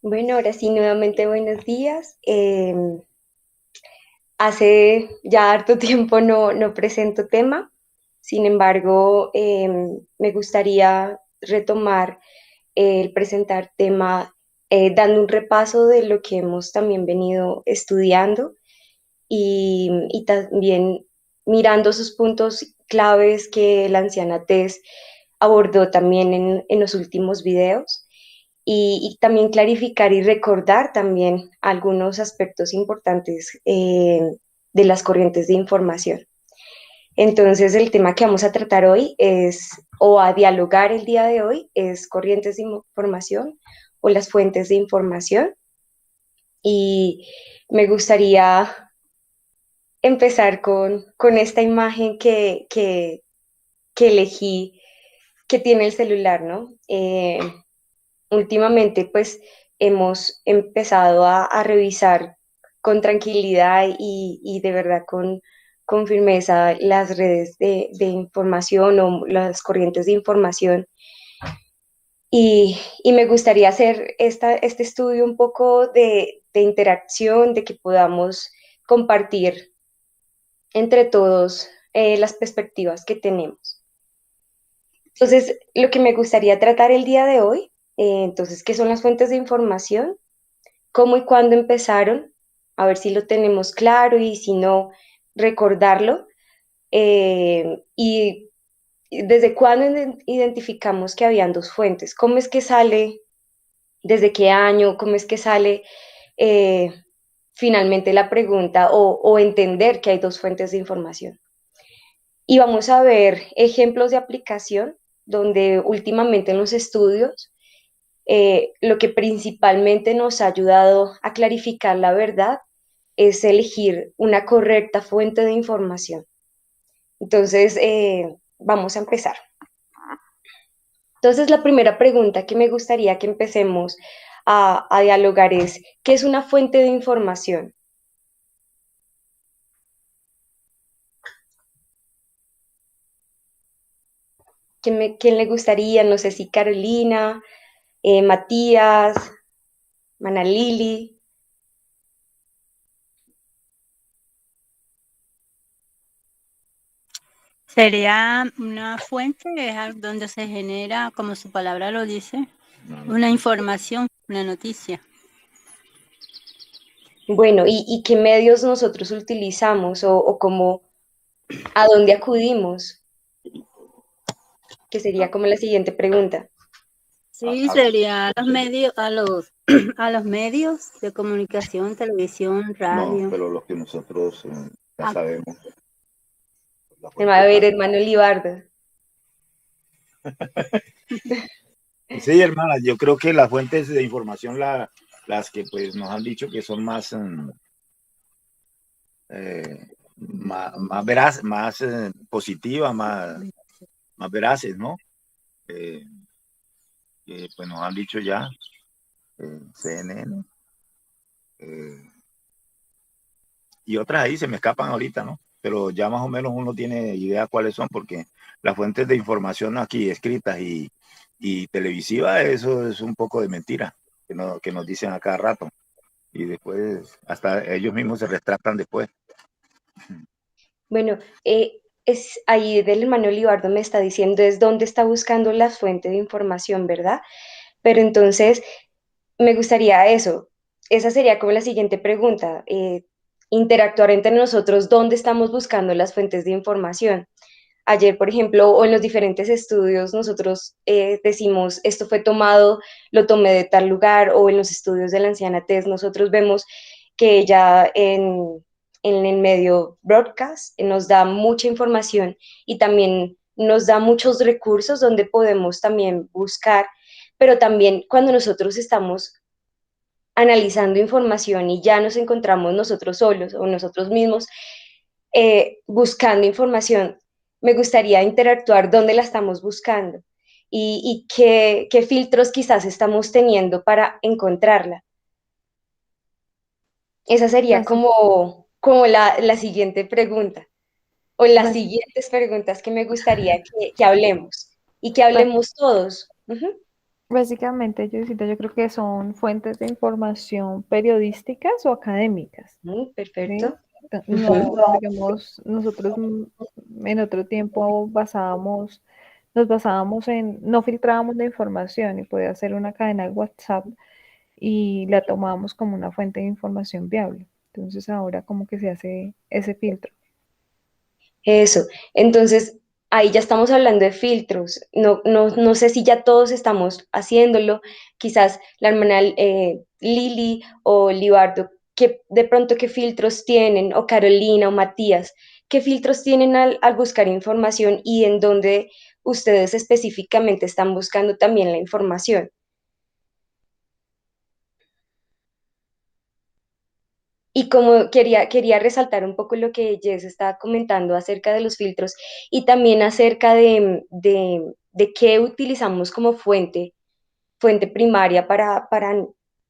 Bueno, ahora sí, nuevamente buenos días. Hace ya harto tiempo no presento tema, sin embargo, me gustaría retomar el presentar tema dando un repaso de lo que hemos también venido estudiando y también mirando sus puntos claves que la anciana Tess abordó también en los últimos videos y también clarificar y recordar también algunos aspectos importantes de las corrientes de información. Entonces, el tema que vamos a tratar hoy es, o a dialogar el día de hoy, es corrientes de información o las fuentes de información. Y me gustaría empezar con esta imagen que elegí, que tiene el celular, ¿no? Últimamente, pues, hemos empezado a revisar con tranquilidad y de verdad con firmeza las redes de información o las corrientes de información. Y me gustaría hacer este estudio un poco de interacción, de que podamos compartir entre todos las perspectivas que tenemos. Entonces, lo que me gustaría tratar el día de hoy, entonces, ¿qué son las fuentes de información? ¿Cómo y cuándo empezaron? A ver si lo tenemos claro y si no, recordarlo. Y desde cuándo identificamos que habían dos fuentes. ¿Cómo es que sale? ¿Desde qué año? ¿Cómo es que sale eh, finalmente la pregunta o entender que hay dos fuentes de información? Y vamos a ver ejemplos de aplicación donde últimamente en los estudios lo que principalmente nos ha ayudado a clarificar la verdad es elegir una correcta fuente de información. Entonces, vamos a empezar. Entonces, la primera pregunta que me gustaría que empecemos a dialogar es, ¿qué es una fuente de información? ¿Quién le gustaría? No sé si Carolina, Matías, Manalili. Sería una fuente donde se genera, como su palabra lo dice, una información, una noticia. Bueno, ¿y qué medios nosotros utilizamos o cómo, a dónde acudimos? Que sería como la siguiente pregunta. Sí, sería a los medios, a los medios de comunicación, televisión, No, radio. pero los que nosotros ya Ah, sabemos, la Me va a fuente ver, está. hermano Libardo. Sí, hermana, yo creo que las fuentes de información, las que pues nos han dicho que son más, más veraz, más positivas, más veraces, ¿no? Eh, que pues nos han dicho ya, CNN, eh, y otras ahí se me escapan ahorita, ¿no? Pero ya más o menos uno tiene idea cuáles son, porque las fuentes de información aquí escritas y televisivas, eso es un poco de mentira, que nos dicen a cada rato. Y después, hasta ellos mismos se retractan después. Bueno, es ahí del hermano Libardo me está diciendo es dónde está buscando la fuente de información, ¿verdad? Pero entonces me gustaría eso. Esa sería como la siguiente pregunta. Interactuar entre nosotros, ¿dónde estamos buscando las fuentes de información? Ayer, por ejemplo, o en los diferentes estudios, nosotros decimos, esto fue tomado, lo tomé de tal lugar, o en los estudios de la anciana Tess, nosotros vemos que ella en el medio broadcast nos da mucha información y también nos da muchos recursos donde podemos también buscar, pero también cuando nosotros estamos analizando información y ya nos encontramos nosotros solos o nosotros mismos buscando información, me gustaría interactuar dónde la estamos buscando y qué filtros quizás estamos teniendo para encontrarla. Esa sería Pues, como la siguiente pregunta o las pues, siguientes preguntas que me gustaría que hablemos y que pues, hablemos todos. Ujú. Básicamente, yo creo que son fuentes de información periodísticas o académicas, ¿sí? Perfecto. No, digamos, nosotros en otro tiempo nos basábamos no filtrábamos la información y podía ser una cadena de WhatsApp y la tomábamos como una fuente de información viable. Entonces ahora como que se hace ese filtro. Eso. Entonces, ahí ya estamos hablando de filtros. No sé si ya todos estamos haciéndolo. Quizás la hermana Lili o Libardo, que de pronto qué filtros tienen, o Carolina o Matías, qué filtros tienen al buscar información y en dónde ustedes específicamente están buscando también la información. Y como quería resaltar un poco lo que Jess estaba comentando acerca de los filtros y también acerca de qué utilizamos como fuente primaria para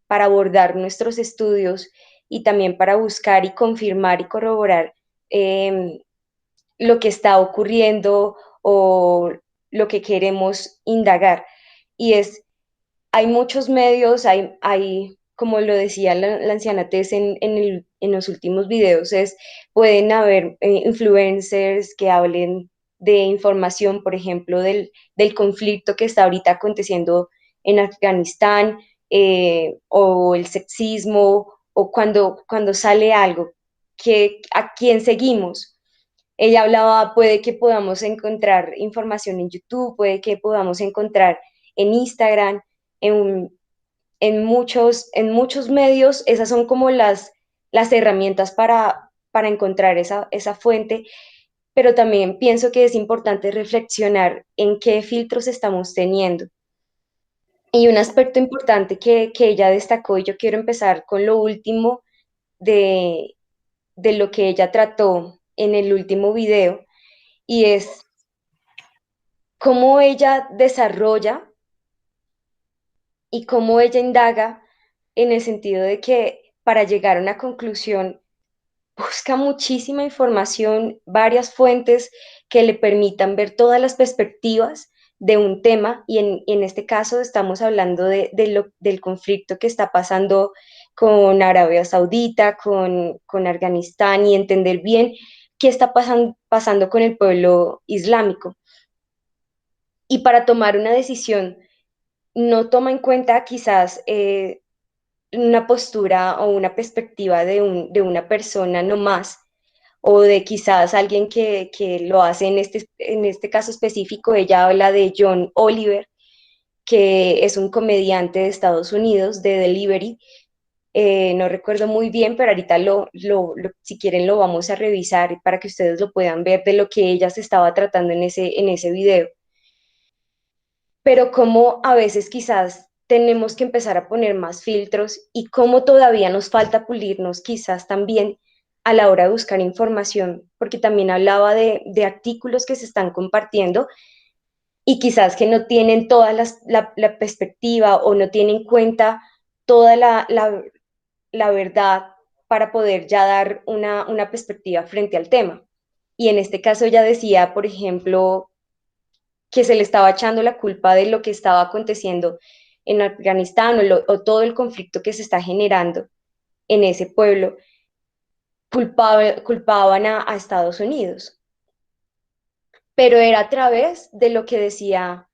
abordar nuestros estudios y también para buscar y confirmar y corroborar eh, lo que está ocurriendo o lo que queremos indagar. Y hay muchos medios, como lo decía la anciana Tess en los últimos videos, pueden haber influencers que hablen de información, por ejemplo, del conflicto que está ahorita aconteciendo en Afganistán, o el sexismo, o cuando sale algo, a quién seguimos. Ella hablaba, puede que podamos encontrar información en YouTube, puede que podamos encontrar en Instagram, en, en muchos medios. Esas son como las herramientas para encontrar esa fuente, pero también pienso que es importante reflexionar en qué filtros estamos teniendo. Y un aspecto importante que ella destacó, y yo quiero empezar con lo último de, de lo que ella trató en el último video, y es cómo ella desarrolla y cómo ella indaga en el sentido de que para llegar a una conclusión busca muchísima información, varias fuentes que le permitan ver todas las perspectivas de un tema, y en este caso estamos hablando del conflicto que está pasando con Arabia Saudita, con Afganistán, y entender bien qué está pasando con el pueblo islámico. Y para tomar una decisión no toma en cuenta quizás una postura o una perspectiva de una persona no más, o de quizás alguien que lo hace en este caso específico. Ella habla de John Oliver, que es un comediante de Estados Unidos, de Delivery. No recuerdo muy bien, pero ahorita si quieren lo vamos a revisar para que ustedes lo puedan ver de lo que ella se estaba tratando en ese video. Pero cómo a veces quizás tenemos que empezar a poner más filtros, y cómo todavía nos falta pulirnos quizás también a la hora de buscar información, porque también hablaba de artículos que se están compartiendo y quizás que no tienen toda la perspectiva, o no tienen en cuenta toda la verdad para poder ya dar una perspectiva frente al tema. Y en este caso ella decía, por ejemplo, que se le estaba echando la culpa de lo que estaba aconteciendo en Afganistán, o todo el conflicto que se está generando en ese pueblo, culpaban a Estados Unidos, pero era a través de lo que decía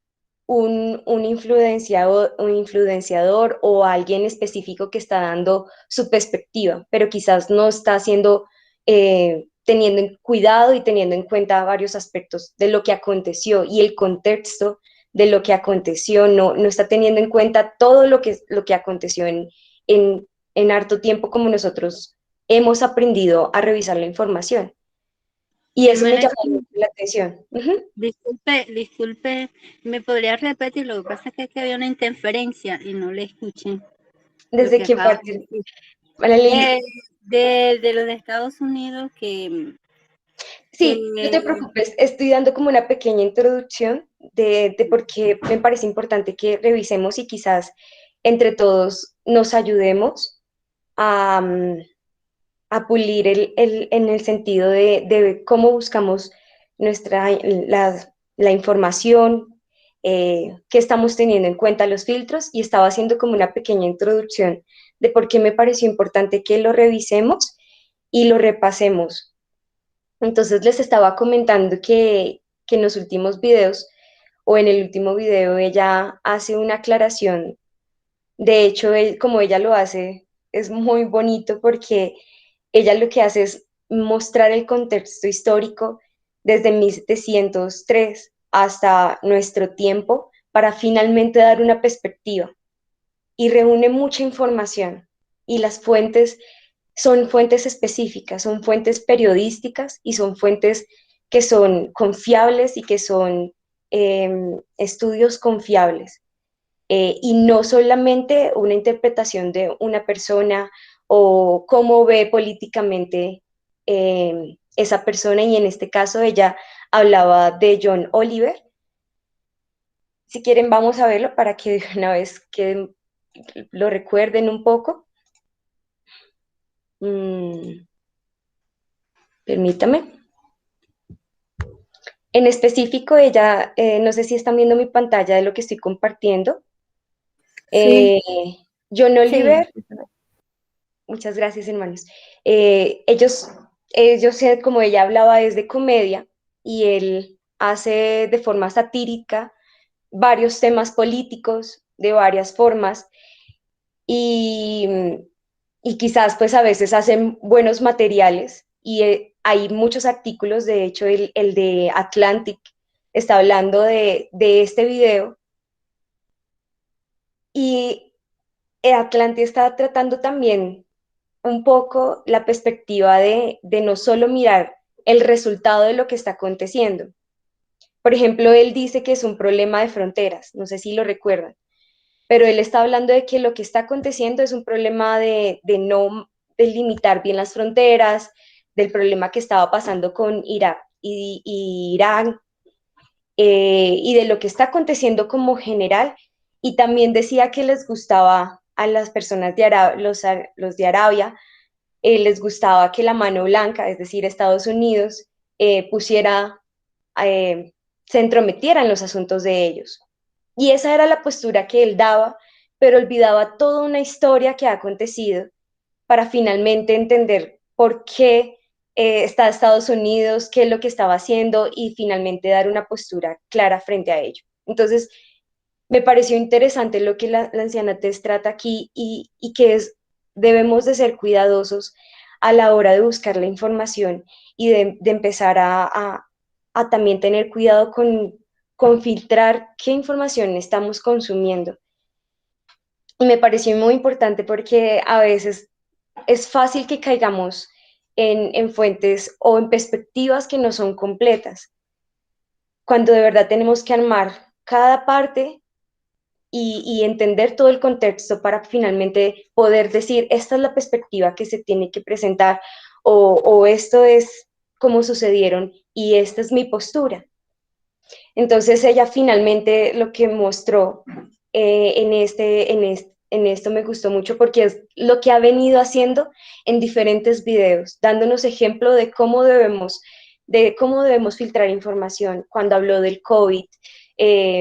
un influenciador o alguien específico que está dando su perspectiva, pero quizás no está haciendo, teniendo en cuidado y teniendo en cuenta varios aspectos de lo que aconteció y el contexto de lo que aconteció. No está teniendo en cuenta todo lo que aconteció en harto tiempo, como nosotros hemos aprendido a revisar la información. Y eso me llamó mucho la atención. Disculpe, ¿me podría repetir? Lo que pasa es que había una interferencia y no le escuché. ¿Desde qué parte? De los de Estados Unidos Sí, no te preocupes, estoy dando como una pequeña introducción de por qué me parece importante que revisemos y quizás entre todos nos ayudemos a, a pulir en el sentido de cómo buscamos la información, qué estamos teniendo en cuenta los filtros, y estaba haciendo como una pequeña introducción de por qué me pareció importante que lo revisemos y lo repasemos. Entonces les estaba comentando que en los últimos videos, o en el último video, ella hace una aclaración. De hecho, como ella lo hace, es muy bonito porque ella lo que hace es mostrar el contexto histórico desde 1703 hasta nuestro tiempo para finalmente dar una perspectiva, y reúne mucha información, y las fuentes son fuentes específicas, son fuentes periodísticas y son fuentes que son confiables y que son estudios confiables, y no solamente una interpretación de una persona o cómo ve políticamente esa persona, y en este caso ella hablaba de John Oliver. Si quieren vamos a verlo para que de una vez lo recuerden un poco. Permítame. En específico, ella, no sé si están viendo mi pantalla de lo que estoy compartiendo. Sí, John sí. Oliver, muchas gracias, hermanos. Ellos, como ella hablaba, es de comedia, y él hace de forma satírica varios temas políticos de varias formas, y, y quizás pues a veces hacen buenos materiales, y hay muchos artículos. De hecho el de Atlantic está hablando de este video, y Atlantic está tratando también un poco la perspectiva de no solo mirar el resultado de lo que está aconteciendo. Por ejemplo, él dice que es un problema de fronteras, no sé si lo recuerdan, pero él está hablando de que lo que está aconteciendo es un problema de no delimitar bien las fronteras, del problema que estaba pasando con Irak y Irán, y de lo que está aconteciendo como general. Y también decía que les gustaba a las personas de Arabia, los de Arabia, les gustaba que la mano blanca, es decir, Estados Unidos, pusiera, eh, se entrometiera en los asuntos de ellos. Y esa era la postura que él daba, pero olvidaba toda una historia que ha acontecido para finalmente entender por qué está Estados Unidos, qué es lo que estaba haciendo, y finalmente dar una postura clara frente a ello. Entonces, me pareció interesante lo que la anciana Tess trata aquí, y que debemos de ser cuidadosos a la hora de buscar la información, y de empezar a también tener cuidado con filtrar qué información estamos consumiendo. Y me pareció muy importante porque a veces es fácil que caigamos en fuentes o en perspectivas que no son completas, cuando de verdad tenemos que armar cada parte y entender todo el contexto para finalmente poder decir, esta es la perspectiva que se tiene que presentar, o esto es como sucedieron y esta es mi postura. Entonces ella finalmente lo que mostró en esto me gustó mucho, porque es lo que ha venido haciendo en diferentes videos, dándonos ejemplo de cómo debemos filtrar información. Cuando habló del COVID,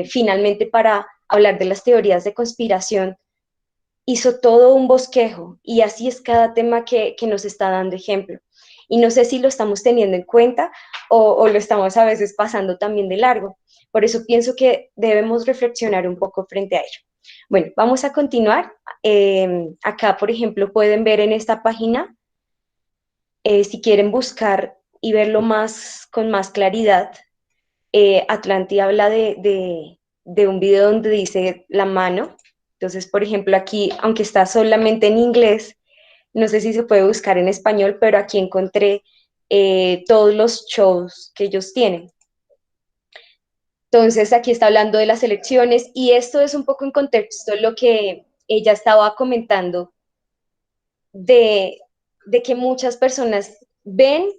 finalmente para hablar de las teorías de conspiración, hizo todo un bosquejo, y así es cada tema que nos está dando ejemplo. Y no sé si lo estamos teniendo en cuenta o lo estamos a veces pasando también de largo. Por eso pienso que debemos reflexionar un poco frente a ello. Bueno, vamos a continuar. Acá, por ejemplo, pueden ver en esta página, si quieren buscar y verlo con más claridad, Atlanti habla de un video donde dice la mano. Entonces, por ejemplo, aquí, aunque está solamente en inglés, no sé si se puede buscar en español, pero aquí encontré todos los shows que ellos tienen. Entonces, aquí está hablando de las elecciones, y esto es un poco en contexto lo que ella estaba comentando de, de que muchas personas ven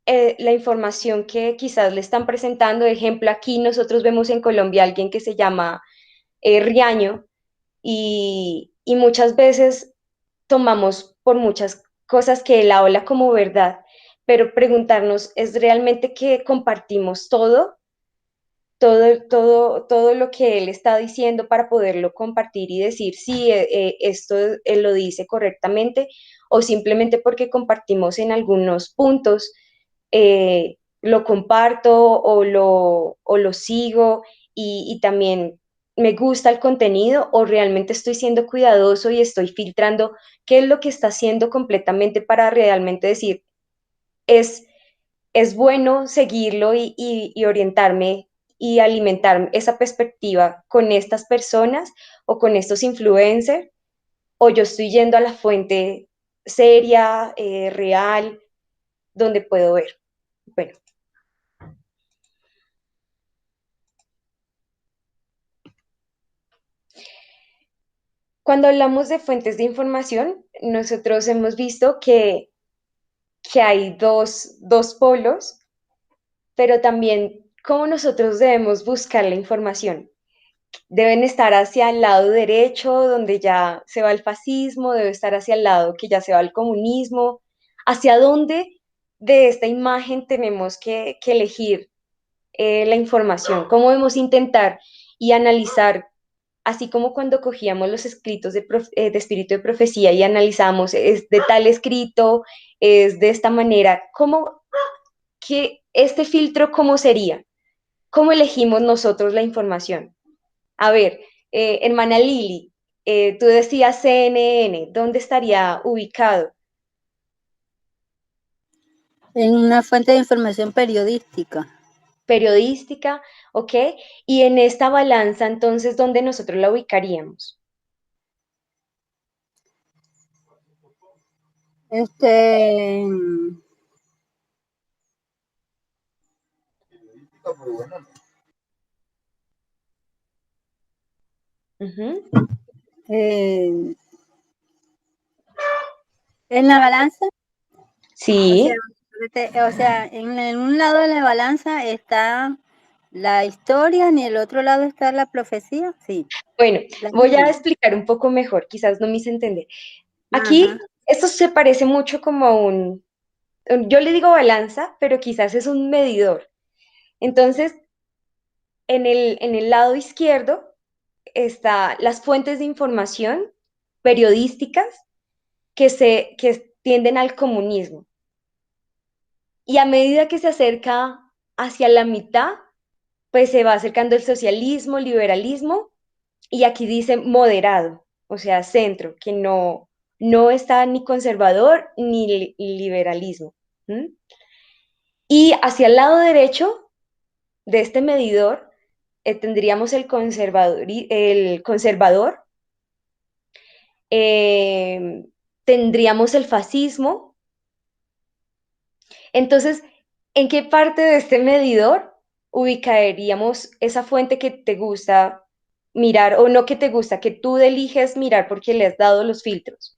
la información que quizás le están presentando. Ejemplo, aquí nosotros vemos en Colombia a alguien que se llama Riaño, y muchas veces tomamos por muchas cosas que él habla como verdad, pero preguntarnos, ¿es realmente que compartimos todo lo que él está diciendo para poderlo compartir y decir si esto él lo dice correctamente o simplemente porque compartimos en algunos puntos, lo comparto o lo sigo y también me gusta el contenido o realmente estoy siendo cuidadoso y estoy filtrando qué es lo que está haciendo completamente para realmente decir, es, es bueno seguirlo y orientarme y alimentar esa perspectiva con estas personas o con estos influencers, o yo estoy yendo a la fuente seria, real, donde puedo ver. Bueno, cuando hablamos de fuentes de información, nosotros hemos visto que hay dos polos, pero también cómo nosotros debemos buscar la información. Deben estar hacia el lado derecho, donde ya se va el fascismo, debe estar hacia el lado que ya se va el comunismo. ¿Hacia dónde de esta imagen tenemos que elegir la información? ¿Cómo debemos intentar y analizar, así como cuando cogíamos los escritos de espíritu de profecía y analizamos, es de tal escrito, es de esta manera? ¿Cómo que este filtro, cómo sería? ¿Cómo elegimos nosotros la información? A ver, hermana Lili, tú decías CNN, ¿dónde estaría ubicado? En una fuente de información periodística. Periodística, ¿ok? Y en esta balanza, entonces, ¿dónde nosotros la ubicaríamos? Este, Ujú. eh, en la balanza, Sí, o sea, en un lado de la balanza está la historia, en el otro lado está la profecía, sí. bueno, La voy a Biblia. explicar un poco mejor, quizás no me hice entender. Ajá. Aquí, esto se parece mucho como a yo le digo balanza, pero quizás es un medidor. Entonces, en el lado izquierdo está las fuentes de información periodísticas que tienden al comunismo. Y a medida que se acerca hacia la mitad, pues se va acercando el socialismo, liberalismo, y aquí dice moderado, o sea, centro, que no está ni conservador ni liberalismo. ¿Mm? Y hacia el lado derecho de este medidor tendríamos el conservador, eh, tendríamos el fascismo. Entonces, ¿en qué parte de este medidor ubicaríamos esa fuente que te gusta mirar o no que te gusta, que tú eliges mirar porque le has dado los filtros?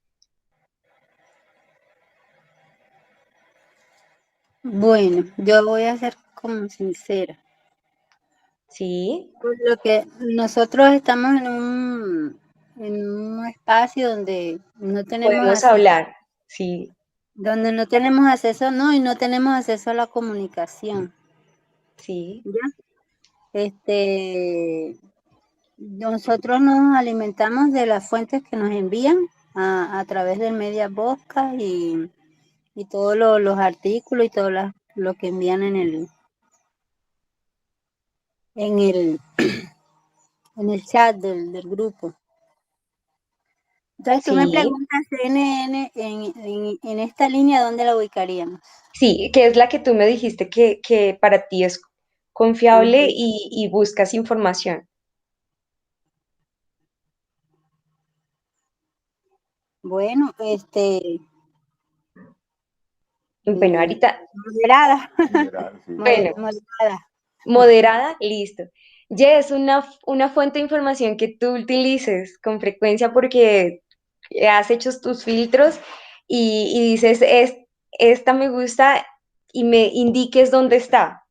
Bueno, yo voy a ser como sincera. Sí, Por lo que nosotros estamos en un espacio podemos hablar. Sí, donde no tenemos acceso, no, y no tenemos acceso a la comunicación, sí, ¿ya? Nosotros nos alimentamos de las fuentes que nos envían a través del Media Podcast y todos los artículos y todo lo que envían en el, en el chat del grupo. Entonces tú me sí, preguntas CNN en esta línea, ¿dónde la ubicaríamos? sí, que es la que tú me dijiste que para ti es confiable Ajá. y buscas información. Bueno, Bueno, ahorita, moderada, General, sí. bueno, moderada. moderada, listo. Ya es una fuente de información que tú utilices con frecuencia porque has hecho tus filtros y dices, esta me gusta y me indiques dónde está.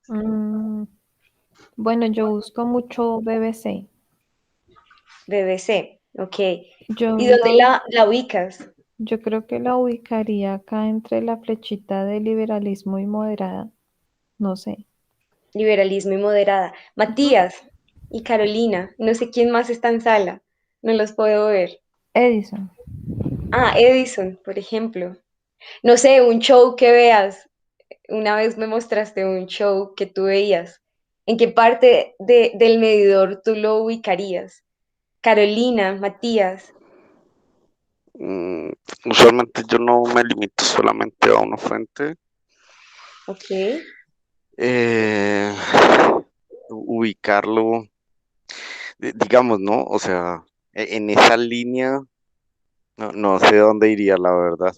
Mm, bueno, yo busco mucho BBC. BBC, ok. ¿Y Yo dónde la, la ubicas? yo creo que la ubicaría acá entre la flechita de liberalismo y moderada. No sé. Liberalismo y moderada. Matías y Carolina, no sé quién más está en sala, no los puedo ver. Edison. Ah, Edison, por ejemplo. No sé, un show que veas. Una vez me mostraste un show que tú veías. ¿En qué parte del medidor tú lo ubicarías? Carolina, Matías. Mm, Usualmente yo no me limito solamente a una fuente. Ok. Eh, Ubicarlo, digamos, ¿no? O sea, en esa línea, no sé dónde iría, la verdad.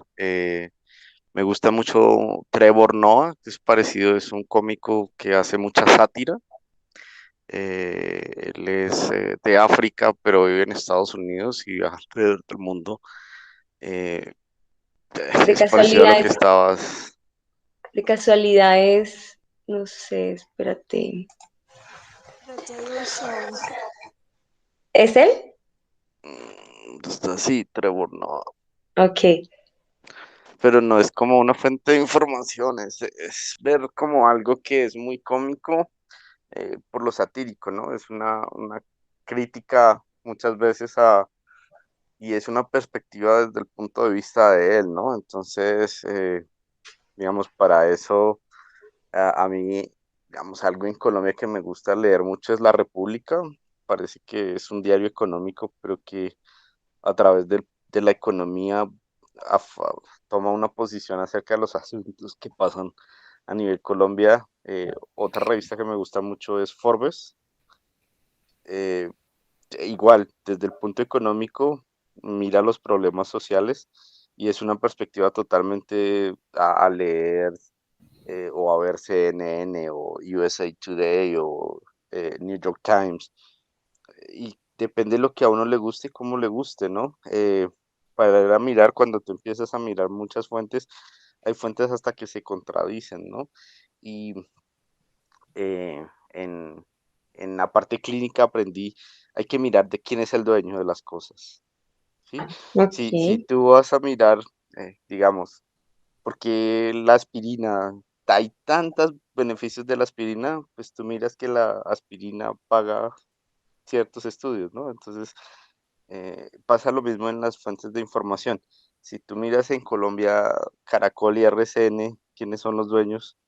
Me gusta mucho Trevor Noah, que es parecido, es un cómico que hace mucha sátira. Él es de África, pero vive en Estados Unidos y viaja alrededor del mundo. Eh, De es parecido a lo casualidad, que estabas. de casualidad es, no sé, espérate. The Daily Show. ¿Es él? Está así, Trevor Noah. Ok. Pero no es como una fuente de información, es ver como algo que es muy cómico por lo satírico, ¿no? Es una crítica muchas veces y es una perspectiva desde el punto de vista de él, ¿no? Entonces, digamos, para eso, a mí, digamos, algo en Colombia que me gusta leer mucho es La República. Parece que es un diario económico, pero que a través de la economía af- toma una posición acerca de los asuntos que pasan a nivel Colombia. Otra revista que me gusta mucho es Forbes. Eh, Igual, desde el punto económico, mira los problemas sociales y es una perspectiva totalmente a leer o a ver CNN o USA Today o New York Times. Y depende de lo que a uno le guste y cómo le guste, ¿no? Para ir a mirar, cuando tú empiezas a mirar muchas fuentes, hay fuentes hasta que se contradicen, ¿no? Y en, en la parte clínica aprendí, hay que mirar de quién es el dueño de las cosas, ¿sí? Ok. Si tú vas a mirar, digamos, porque la aspirina, hay tantos beneficios de la aspirina, pues tú miras que la aspirina paga ciertos estudios, ¿no? Entonces, pasa lo mismo en las fuentes de información. Si tú miras en Colombia Caracol y RCN, quiénes son los dueños,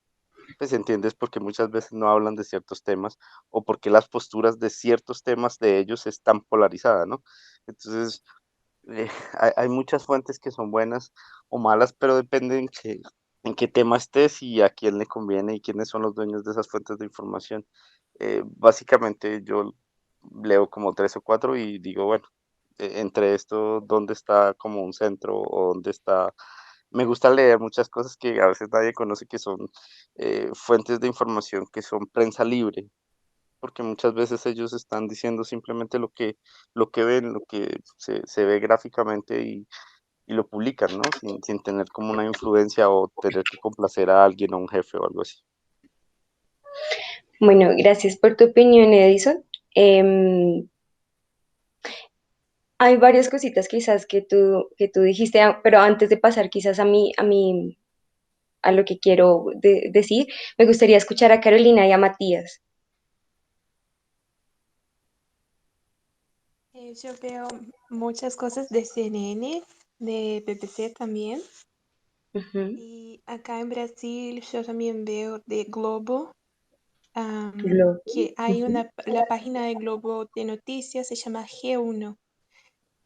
pues entiendes por qué muchas veces no hablan de ciertos temas o por qué las posturas de ciertos temas de ellos están polarizadas, ¿no? Entonces, hay muchas fuentes que son buenas o malas, pero depende en qué tema estés y a quién le conviene y quiénes son los dueños de esas fuentes de información. Básicamente yo leo como tres o cuatro y digo, bueno, entre esto, ¿dónde está como un centro o dónde está? Me gusta leer muchas cosas que a veces nadie conoce, que son fuentes de información que son prensa libre, porque muchas veces ellos están diciendo simplemente lo que ven, lo que se ve gráficamente y lo publican, ¿no? Sin tener como una influencia o tener que complacer a alguien, a un jefe o algo así. Bueno, gracias por tu opinión, Edison. Em, Hay varias cositas quizás que tú dijiste, pero antes de pasar quizás a lo que quiero decir, me gustaría escuchar a Carolina y a Matías. Yo veo muchas cosas de CNN, de BBC también. Ujú. Y acá en Brasil yo también veo de Globo, Lo- que hay ujú. la página de Globo de noticias se llama G1.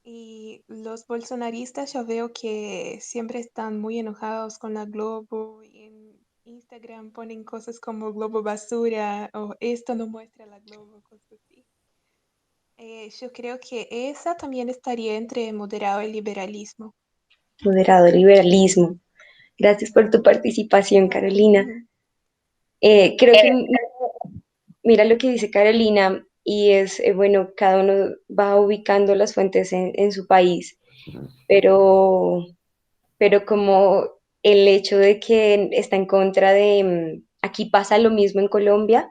Y los bolsonaristas yo veo que siempre están muy enojados con la Globo. Y en Instagram ponen cosas como Globo basura o esto no muestra la Globo, cosas así. Yo creo que esa también estaría entre moderado y liberalismo. Moderado liberalismo. Gracias por tu participación, Carolina. Creo que mira lo que dice Carolina y es, bueno, cada uno va ubicando las fuentes en su país, pero, pero como el hecho de que está en contra de, aquí pasa lo mismo en Colombia,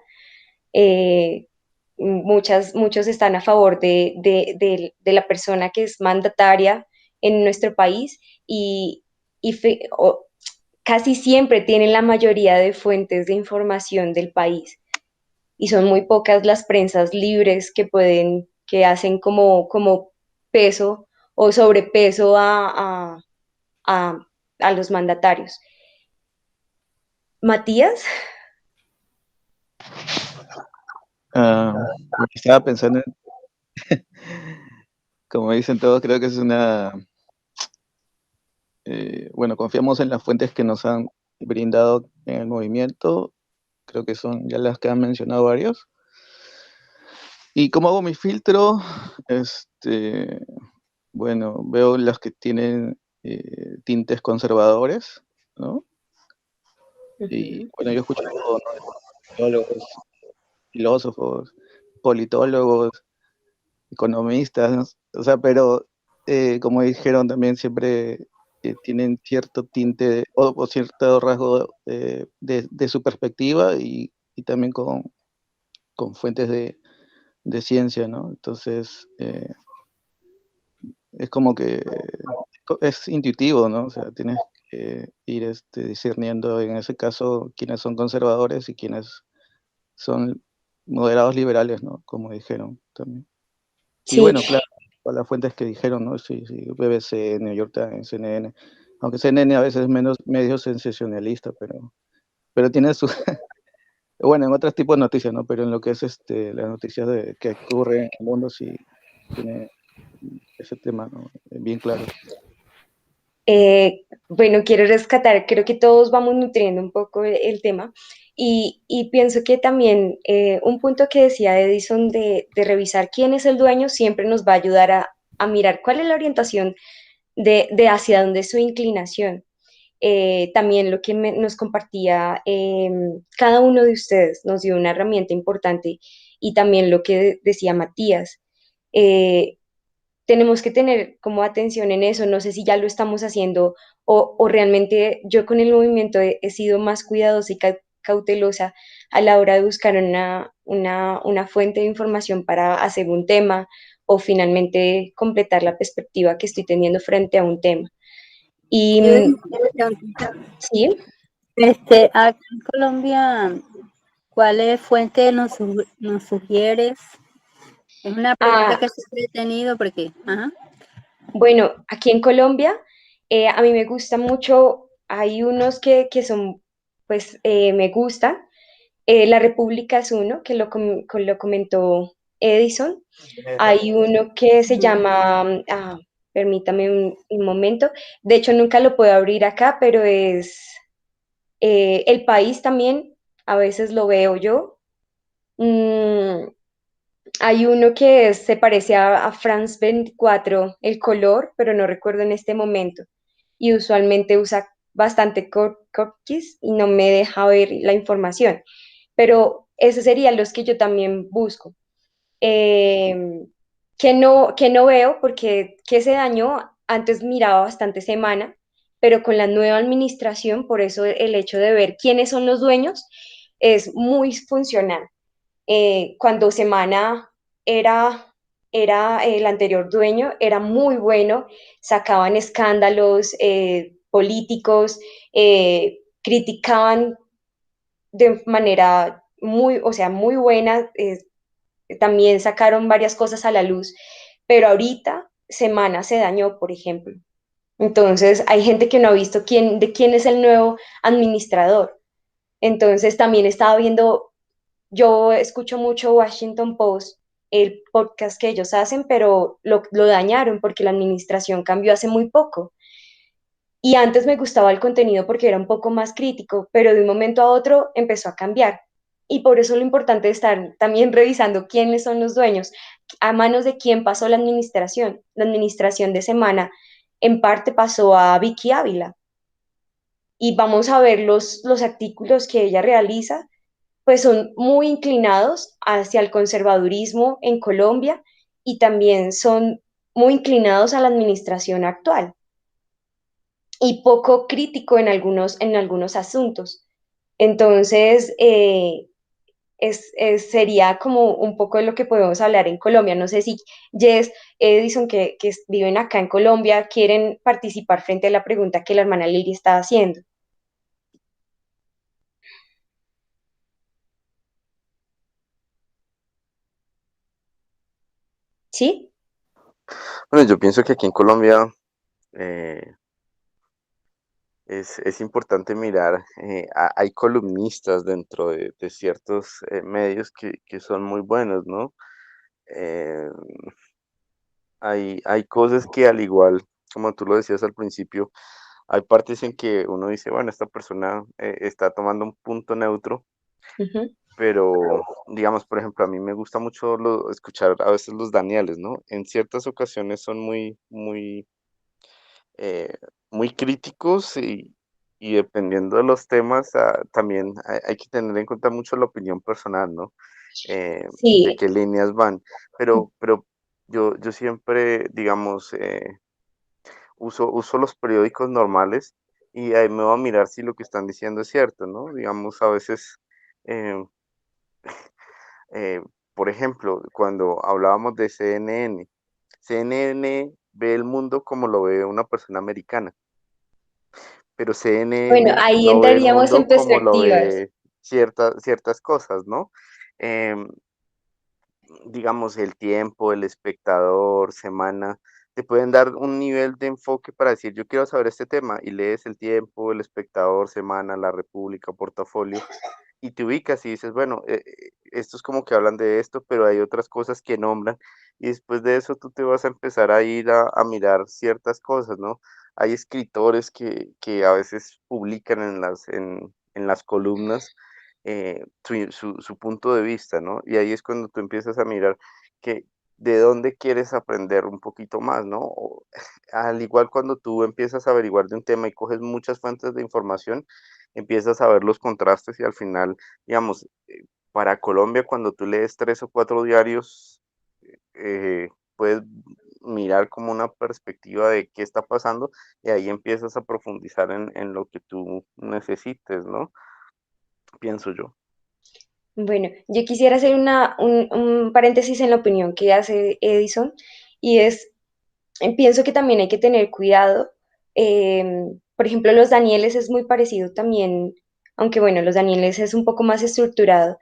muchos están a favor de la persona que es mandataria en nuestro país y casi siempre tienen la mayoría de fuentes de información del país. y son muy pocas las prensas libres que hacen como peso o sobrepeso a, a los mandatarios. Matías. Estaba pensando en, como dicen todos, creo que es bueno, confiamos en las fuentes que nos han brindado en el movimiento, creo que son ya las que han mencionado varios. ¿Y cómo hago mi filtro? Bueno, veo las que tienen tintes conservadores, ¿no? Y bueno, yo escucho todo, ¿no? Teólogos, filósofos, politólogos, economistas, o sea, pero como dijeron también siempre tienen cierto tinte o cierto rasgo de su perspectiva y también con fuentes de ciencia, ¿no? Entonces, es como que es intuitivo, ¿no? O sea, tienes que ir discerniendo en ese caso quiénes son conservadores y quiénes son moderados liberales, ¿no? Como dijeron también. Y Sí, bueno, claro, todas las fuentes que dijeron, ¿no? Sí, sí, BBC, New York Times, CNN, aunque CNN a veces es medio sensacionalista, pero tiene su, bueno, en otros tipos de noticias, ¿no? Pero en lo que es las noticias de que ocurre en el mundo, sí tiene ese tema, ¿no? Bien claro. Bueno, quiero rescatar, creo que todos vamos nutriendo un poco el tema y pienso que también un punto que decía Edison de revisar quién es el dueño siempre nos va a ayudar a mirar cuál es la orientación de hacia dónde es su inclinación. También lo que nos compartía cada uno de ustedes nos dio una herramienta importante y también lo que decía Matías. Eh, Tenemos que tener como atención en eso, no sé si ya lo estamos haciendo o realmente yo con el movimiento he sido más cuidadosa y cautelosa a la hora de buscar una fuente de información para hacer un tema o finalmente completar la perspectiva que estoy teniendo frente a un tema. Y Yo tengo una preguntita. sí, Acá en Colombia, ¿cuáles fuentes nos sugieres? Es una pregunta ah, que siempre he tenido porque, ajá. bueno, aquí en Colombia a mí me gusta mucho, hay unos que son, pues me gustan. La República es uno, que lo comentó Edison. Hay uno que se llama, permítame un momento, de hecho nunca lo puedo abrir acá, pero es El País también, a veces lo veo yo. Mm, Hay uno que se parece a France 24, El Color, pero no recuerdo en este momento. Y usualmente usa bastante cookies y no me deja ver la información. Pero esos serían los que yo también busco. Eh, que no veo porque que se dañó, antes miraba bastante Semana, pero con la nueva administración, por eso el hecho de ver quiénes son los dueños es muy funcional. Cuando Semana era, era el anterior dueño, era muy bueno, sacaban escándalos políticos, criticaban de manera muy, o sea, muy buena, también sacaron varias cosas a la luz, pero ahorita Semana se dañó, por ejemplo. Entonces, hay gente que no ha visto de quién es el nuevo administrador. Entonces, también estaba viendo, yo escucho mucho Washington Post, el podcast que ellos hacen, pero lo dañaron porque la administración cambió hace muy poco. Y antes me gustaba el contenido porque era un poco más crítico, pero de un momento a otro empezó a cambiar. Y por eso lo importante es estar también revisando quiénes son los dueños, a manos de quién pasó la administración. La administración de Semana en parte pasó a Vicky Ávila. Y vamos a ver los artículos que ella realiza, pues son muy inclinados hacia el conservadurismo en Colombia y también son muy inclinados a la administración actual y poco crítico en algunos asuntos. Entonces, sería como un poco de lo que podemos hablar en Colombia. No sé si Jess, Edison, que viven acá en Colombia, quieren participar frente a la pregunta que la hermana Lili está haciendo. ¿Sí? Bueno, yo pienso que aquí en Colombia eh, es importante mirar, hay columnistas dentro de ciertos medios que son muy buenos, ¿no? Eh, hay cosas que al igual, como tú lo decías al principio, hay partes en que uno dice, bueno, esta persona está tomando un punto neutro, Ujú. pero digamos, por ejemplo, a mí me gusta mucho escuchar a veces los Danieles, ¿no? En ciertas ocasiones son eh, muy críticos y dependiendo de los temas, también hay que tener en cuenta mucho la opinión personal, ¿no? De Sí, qué líneas van. Pero yo siempre, digamos, uso los periódicos normales y ahí me voy a mirar si lo que están diciendo es cierto, ¿no? Digamos, a veces, eh, eh, por ejemplo, cuando hablábamos de CNN ve el mundo como lo ve una persona americana, pero bueno, CNN ahí no ve el entraríamos mundo en como lo perspectivas. ve ciertas cosas, ¿no? Em, digamos, El Tiempo, El Espectador, Semana, te pueden dar un nivel de enfoque para decir, yo quiero saber este tema, y lees El Tiempo, El Espectador, Semana, La República, Portafolio, y te ubicas y dices, bueno, estos como que hablan de esto, pero hay otras cosas que nombran, y después de eso tú te vas a empezar a ir a mirar ciertas cosas, ¿no? Hay escritores que a veces publican en las columnas su punto de vista, ¿no? Y ahí es cuando tú empiezas a mirar que de dónde quieres aprender un poquito más, ¿no? Al igual cuando tú empiezas a averiguar de un tema y coges muchas fuentes de información, empiezas a ver los contrastes y al final, digamos, para Colombia, cuando tú lees 3 o 4 diarios, puedes mirar como una perspectiva de qué está pasando y ahí empiezas a profundizar en lo que tú necesites, ¿no? Pienso yo. Bueno, yo quisiera hacer un paréntesis en la opinión que hace Edison, y es, pienso que también hay que tener cuidado. Por ejemplo, los Danieles es muy parecido también, aunque bueno, los Danieles es un poco más estructurado,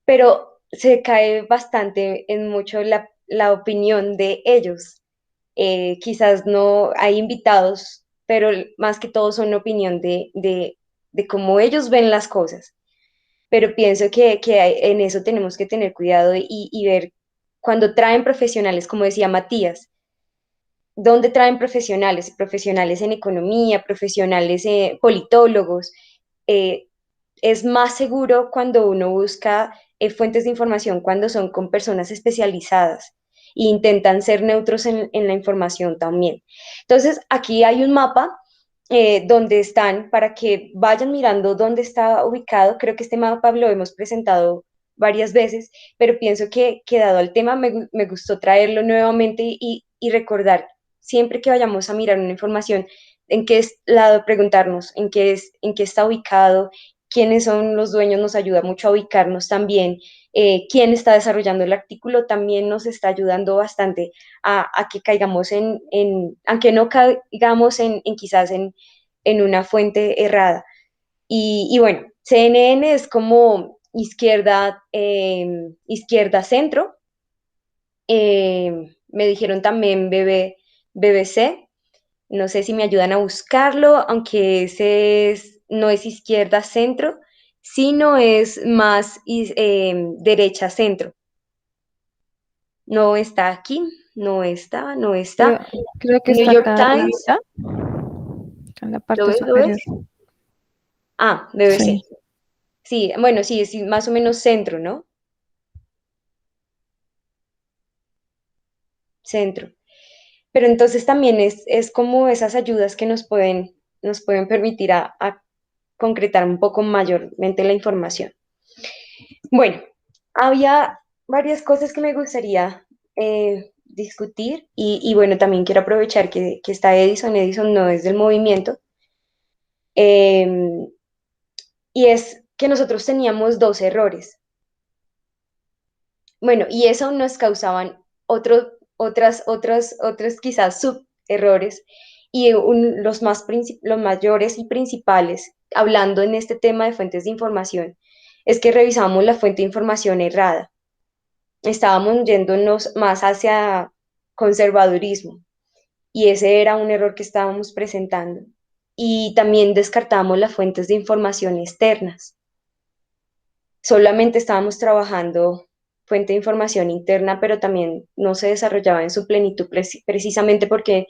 pero se cae bastante en mucho la opinión de ellos. Quizás no hay invitados, pero más que todo son opinión de cómo ellos ven las cosas. Pero pienso en eso tenemos que tener cuidado y ver cuando traen profesionales, como decía Matías, ¿dónde traen profesionales? Profesionales en economía, profesionales politólogos. eh, es más seguro cuando uno busca fuentes de información, cuando son con personas especializadas e intentan ser neutros en la información también. Entonces, aquí hay un mapa donde están para que vayan mirando dónde está ubicado. Creo que este mapa lo hemos presentado varias veces, pero pienso que dado al tema me gustó traerlo nuevamente y recordar siempre que vayamos a mirar una información, en qué lado preguntarnos, en qué está ubicado, quiénes son los dueños, nos ayuda mucho a ubicarnos también. Quién está desarrollando el artículo también nos está ayudando bastante a que caigamos aunque no caigamos quizás en una fuente errada. Y bueno, CNN es como izquierda centro. Me dijeron también BBC, no sé si me ayudan a buscarlo, aunque no es izquierda centro, sino es más derecha centro. No está aquí, no está. Creo, creo que New está York acá Times, arribita, en la ¿lo parte ves? ¿Lo ves? superior. Ah, Sí. BBC. Sí, bueno, sí, es más o menos centro, ¿no? Centro. Pero entonces también es como esas ayudas que nos pueden permitir a concretar un poco mayormente la información. Bueno, había varias cosas que me gustaría discutir y bueno, también quiero aprovechar que está Edison. Edison no es del movimiento. eh, y es que nosotros teníamos dos errores. Bueno, y eso nos causaban otras quizás suberrores y los mayores y principales, hablando en este tema de fuentes de información, es que revisamos la fuente de información errada. estábamos yéndonos más hacia conservadurismo y ese era un error que estábamos presentando. Y también descartábamos las fuentes de información externas. Solamente estábamos trabajando fuente de información interna, pero también no se desarrollaba en su plenitud precisamente porque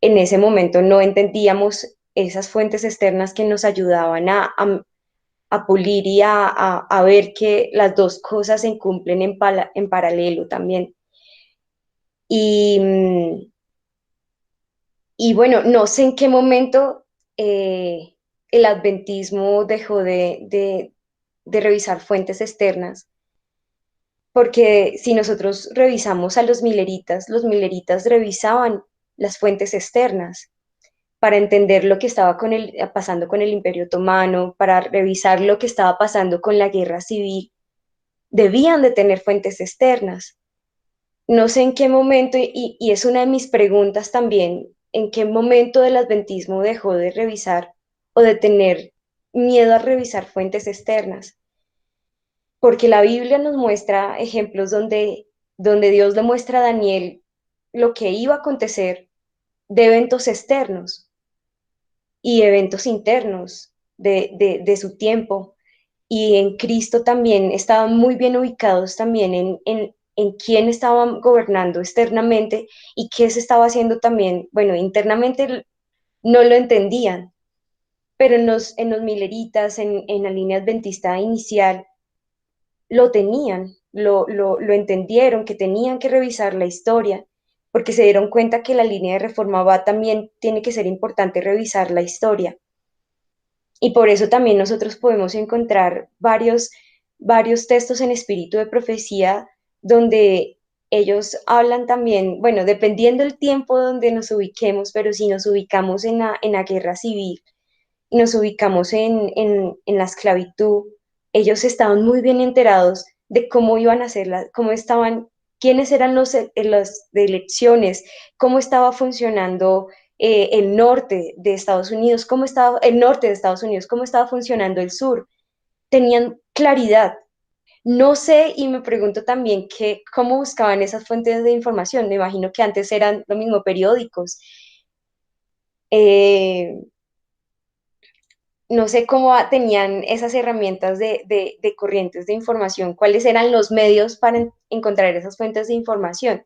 en ese momento no entendíamos esas fuentes externas que nos ayudaban a pulir y a ver que las dos cosas se cumplen en paralelo también. Y, y bueno, no sé en qué momento el adventismo dejó de revisar fuentes externas, porque si nosotros revisamos a los mileritas revisaban las fuentes externas para entender lo que estaba pasando con el Imperio Otomano, para revisar lo que estaba pasando con la guerra civil, debían de tener fuentes externas. No sé en qué momento, y es una de mis preguntas también, en qué momento del adventismo dejó de revisar o de tener miedo a revisar fuentes externas, porque la Biblia nos muestra ejemplos donde Dios le muestra a Daniel lo que iba a acontecer de eventos externos y eventos internos de su tiempo. Y en Cristo también estaban muy bien ubicados también en quién estaban gobernando externamente y qué se estaba haciendo también. Bueno, internamente no lo entendían, pero en los mileritas, en la línea adventista inicial, lo tenían, lo entendieron, que tenían que revisar la historia, porque se dieron cuenta que la línea de reforma va también tiene que ser importante revisar la historia. Y por eso también nosotros podemos encontrar varios textos en espíritu de profecía donde ellos hablan también, bueno, dependiendo del tiempo donde nos ubiquemos, pero si nos ubicamos en la guerra civil y nos ubicamos en la esclavitud, ellos estaban muy bien enterados de cómo iban a hacerla, cómo estaban, quiénes eran los de elecciones, cómo estaba funcionando el norte de Estados Unidos, cómo estaba el norte de Estados Unidos, cómo estaba funcionando el sur. Tenían claridad. No sé y me pregunto también cómo buscaban esas fuentes de información. Me imagino que antes eran lo mismo periódicos. Eh, no sé cómo tenían esas herramientas de corrientes de información, cuáles eran los medios para encontrar esas fuentes de información,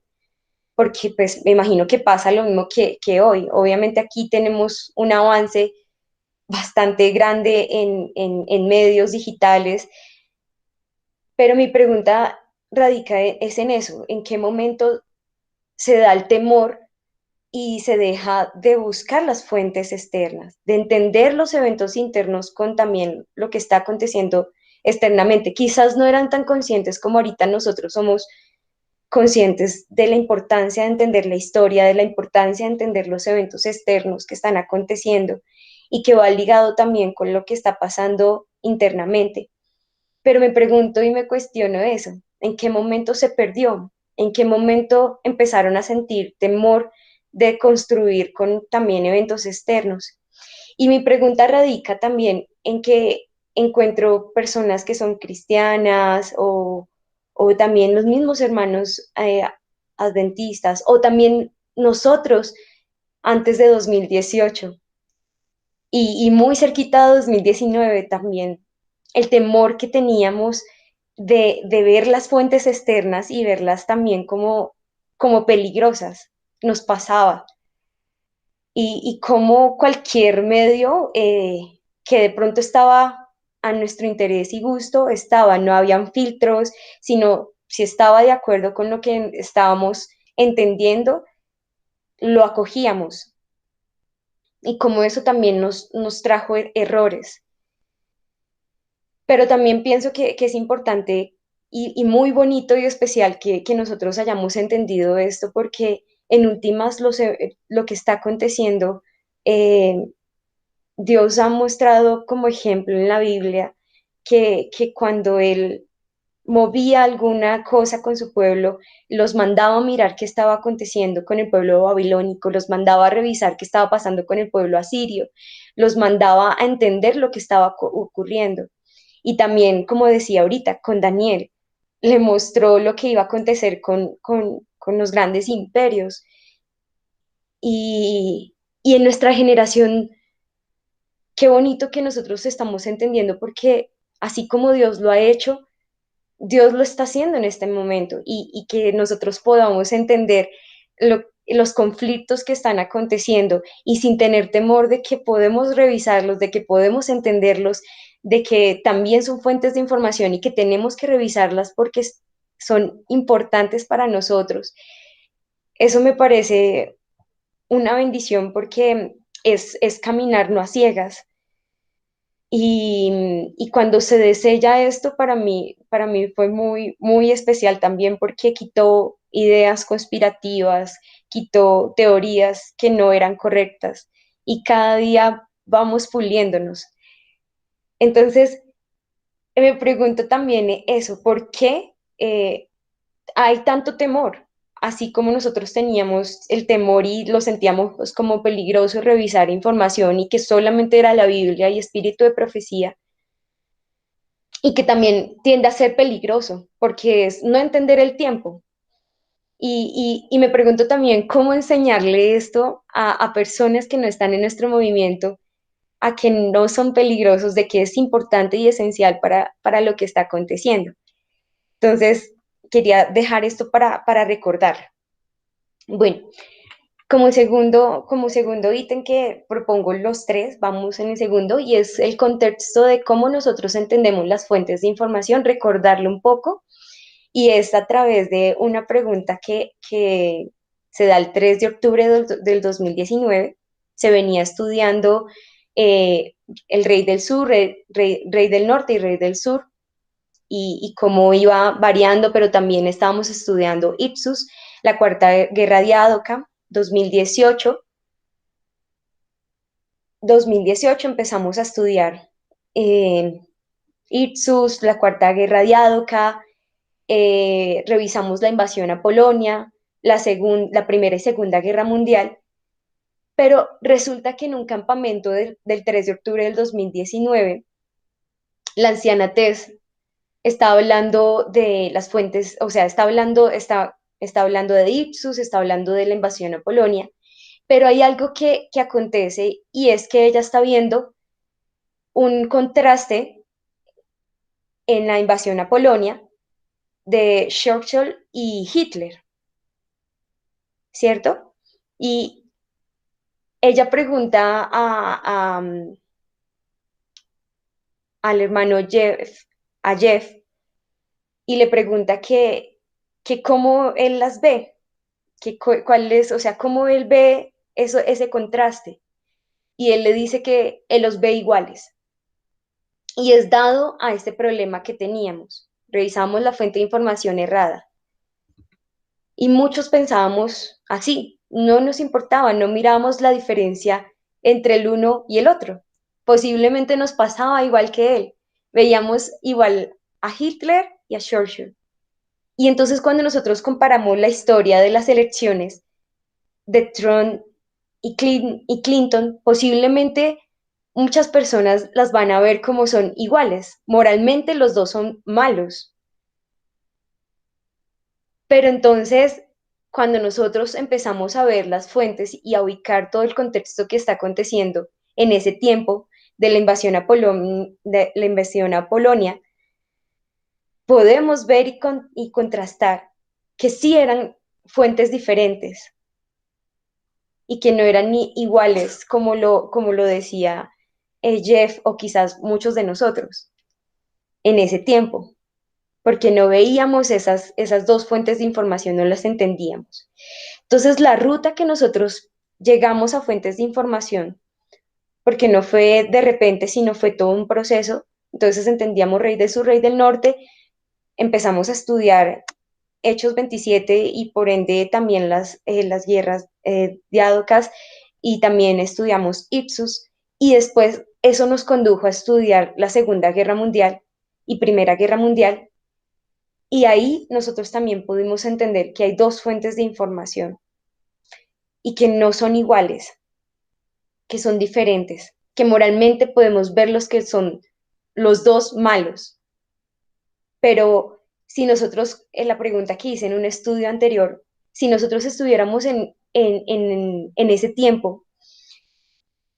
porque pues me imagino que pasa lo mismo que hoy. Obviamente aquí tenemos un avance bastante grande en medios digitales, pero mi pregunta radica es en eso, ¿en qué momento se da el temor y se deja de buscar las fuentes externas, de entender los eventos internos con también lo que está aconteciendo externamente? Quizás no eran tan conscientes como ahorita nosotros somos conscientes de la importancia de entender la historia, de la importancia de entender los eventos externos que están aconteciendo y que va ligado también con lo que está pasando internamente. Pero me pregunto y me cuestiono eso, ¿en qué momento se perdió? ¿En qué momento empezaron a sentir temor de construir con también eventos externos? Y mi pregunta radica también en que encuentro personas que son cristianas o también los mismos hermanos adventistas o también nosotros antes de 2018 y muy cerquita de 2019 también, el temor que teníamos de ver las fuentes externas y verlas también como peligrosas, nos pasaba. Y como cualquier medio que de pronto estaba a nuestro interés y gusto, estaba, no habían filtros, sino si estaba de acuerdo con lo que estábamos entendiendo, lo acogíamos. Y como eso también nos trajo errores. Pero también pienso que es importante y muy bonito y especial que nosotros hayamos entendido esto, porque en últimas lo que está aconteciendo, eh, Dios ha mostrado como ejemplo en la Biblia que cuando Él movía alguna cosa con su pueblo, los mandaba a mirar qué estaba aconteciendo con el pueblo babilónico, los mandaba a revisar qué estaba pasando con el pueblo asirio, los mandaba a entender lo que estaba ocurriendo. Y también, como decía ahorita, con Daniel. le mostró lo que iba a acontecer con los grandes imperios. Y en nuestra generación, qué bonito que nosotros estamos entendiendo, porque así como Dios lo ha hecho, Dios lo está haciendo en este momento y que nosotros podamos entender los conflictos que están aconteciendo y sin tener temor de que podemos revisarlos, de que podemos entenderlos, de que también son fuentes de información y que tenemos que revisarlas porque son importantes para nosotros. Eso me parece una bendición porque es caminar no a ciegas. Y cuando se desella esto, para mí fue muy, muy especial también porque quitó ideas conspirativas, quitó teorías que no eran correctas y cada día vamos puliéndonos. Entonces, me pregunto también eso, ¿por qué hay tanto temor? Así como nosotros teníamos el temor y lo sentíamos pues, como peligroso revisar información y que solamente era la Biblia y espíritu de profecía, y que también tiende a ser peligroso porque es no entender el tiempo. Y me pregunto también cómo enseñarle esto a personas que no están en nuestro movimiento, a que no son peligrosos, de que es importante y esencial para lo que está aconteciendo. Entonces, quería dejar esto para recordar. Bueno, como segundo ítem que propongo los tres, vamos en el segundo, y es el contexto de cómo nosotros entendemos las fuentes de información, recordarlo un poco, y es a través de una pregunta que se da el 3 de octubre del 2019. Se venía estudiando eh, el rey del sur, rey del norte y rey del sur, y cómo iba variando, pero también estábamos estudiando Ipsus, la Cuarta Guerra Diádoca, 2018. 2018 empezamos a estudiar eh, Ipsus, la Cuarta Guerra Diádoca, revisamos la invasión a Polonia, la Primera y Segunda Guerra Mundial, pero resulta que en un campamento del 3 de octubre del 2019, la anciana Tess está hablando de las fuentes, o sea, está hablando de Ipsus, está hablando de la invasión a Polonia, pero hay algo que acontece y es que ella está viendo un contraste en la invasión a Polonia de Churchill y Hitler, ¿cierto? Y ella pregunta al hermano Jeff, y le pregunta que cómo él las ve, cuál es, o sea, cómo él ve ese contraste. Y él le dice que él los ve iguales. Y es dado a este problema que teníamos. Revisamos la fuente de información errada. Y muchos pensábamos así, no nos importaba, no mirábamos la diferencia entre el uno y el otro. Posiblemente nos pasaba igual que él. Veíamos igual a Hitler y a Churchill. Y entonces cuando nosotros comparamos la historia de las elecciones de Trump y Clinton, posiblemente muchas personas las van a ver como son iguales. Moralmente los dos son malos. Pero entonces, cuando nosotros empezamos a ver las fuentes y a ubicar todo el contexto que está aconteciendo en ese tiempo de la invasión a Polonia, podemos ver y contrastar que sí eran fuentes diferentes y que no eran ni iguales como lo decía Jeff o quizás muchos de nosotros en ese tiempo, porque no veíamos esas dos fuentes de información, no las entendíamos. Entonces, la ruta que nosotros llegamos a fuentes de información, porque no fue de repente, sino fue todo un proceso, entonces entendíamos rey del sur, rey del norte, empezamos a estudiar Hechos 27 y por ende también las guerras diádocas, y también estudiamos Ipsus, y después eso nos condujo a estudiar la Segunda Guerra Mundial y Primera Guerra Mundial, y ahí nosotros también pudimos entender que hay dos fuentes de información y que no son iguales, que son diferentes, que moralmente podemos ver los que son los dos malos, pero si nosotros, en la pregunta que hice en un estudio anterior, si nosotros estuviéramos en ese tiempo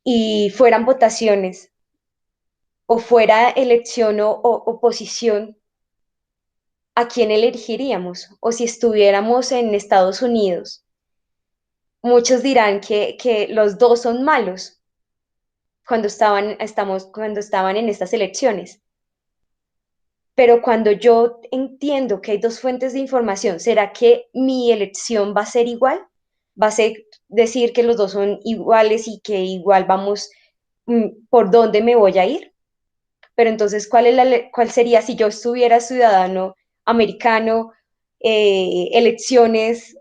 y fueran votaciones o fuera elección o oposición, ¿a quién elegiríamos? O si estuviéramos en Estados Unidos, muchos dirán que los dos son malos cuando estaban en estas elecciones. Pero cuando yo entiendo que hay dos fuentes de información, ¿será que mi elección va a ser igual? ¿Va a ser decir que los dos son iguales y que igual vamos por dónde me voy a ir? Pero entonces, ¿cuál sería si yo estuviera ciudadano americano, elecciones,